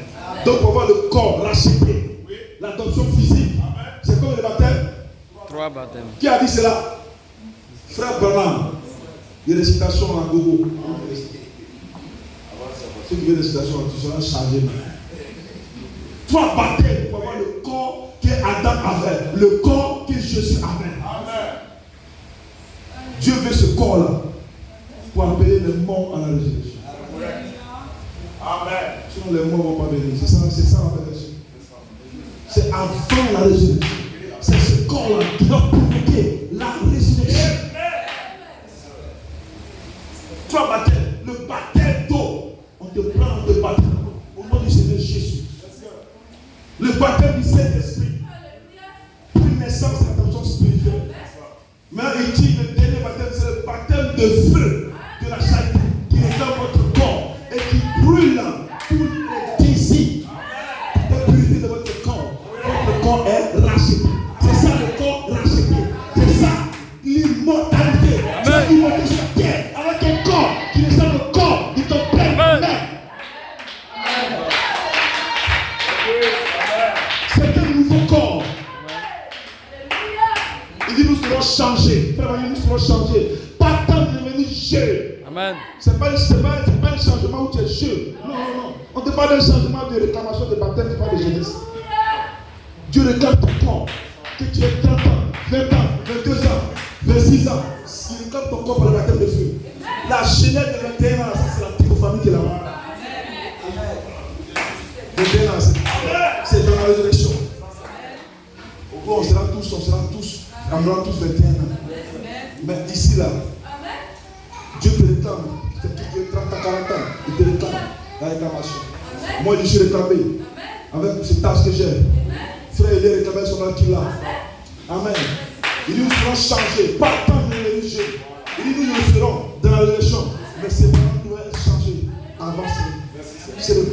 Donc pour avoir le corps racheté, oui. L'adoption physique, amen. C'est comme le baptême. 3 baptêmes. Qui a dit cela? Frère Branham. Il y a des citations à gogo. Ceux qui veulent des citations, tu seras chargé. 3 baptêmes pour avoir le corps que Adam avait, le corps que Jésus avait. Amen. Dieu veut ce corps-là pour appeler les morts à la résurrection. Amen. Sinon les morts ne vont pas venir. C'est ça la résurrection. C'est avant la résurrection. C'est ce corps-là qui doit provoquer la résurrection. 3 baptêmes. Le baptême d'eau. On te prend, on te baptême au nom du Seigneur Jésus. Le baptême du Saint-Esprit. Une naissance d'attention spirituelle. Mais il dit le dernier baptême, c'est le baptême de feu de la charité qui est dans votre corps et qui brûle tous les désirs de purité de votre corps. Votre corps est racheté. C'est ça le corps racheté. C'est ça l'immortalité. C'est l'immortalité sur terre avec un corps qui est ça le corps de ton Père. C'est un nouveau corps. Il dit nous serons changés. Frère, nous serons changés. Pas tant de devenir jeune. Amen. C'est pas un changement où tu es jeune. Non. On ne parle d'un changement de réclamation de baptême, tu parles de jeunesse. Dieu réclame ton corps. Que tu aies 30 ans, 20 ans, 22 ans, 26 ans. Il réclame ton corps pour le baptême de feu. La jeunesse de 21 ans, ça c'est la petite famille qui est là-bas. 21 ans, c'est dans la résurrection. On sera tous, on aura tous 21 ans. Mais ici là, Dieu te réclame. C'est tout Dieu 30 à 40 ans. Il te réclame la réclamation. Moi je suis réclamé avec ces tâches que j'ai. Frère, il est réclamé son âme qu'il a. Amen. Il dit nous serons changés. Pas tant de religieux. Il dit nous serons dans la résurrection. Mais c'est pas nous être changés avant. C'est le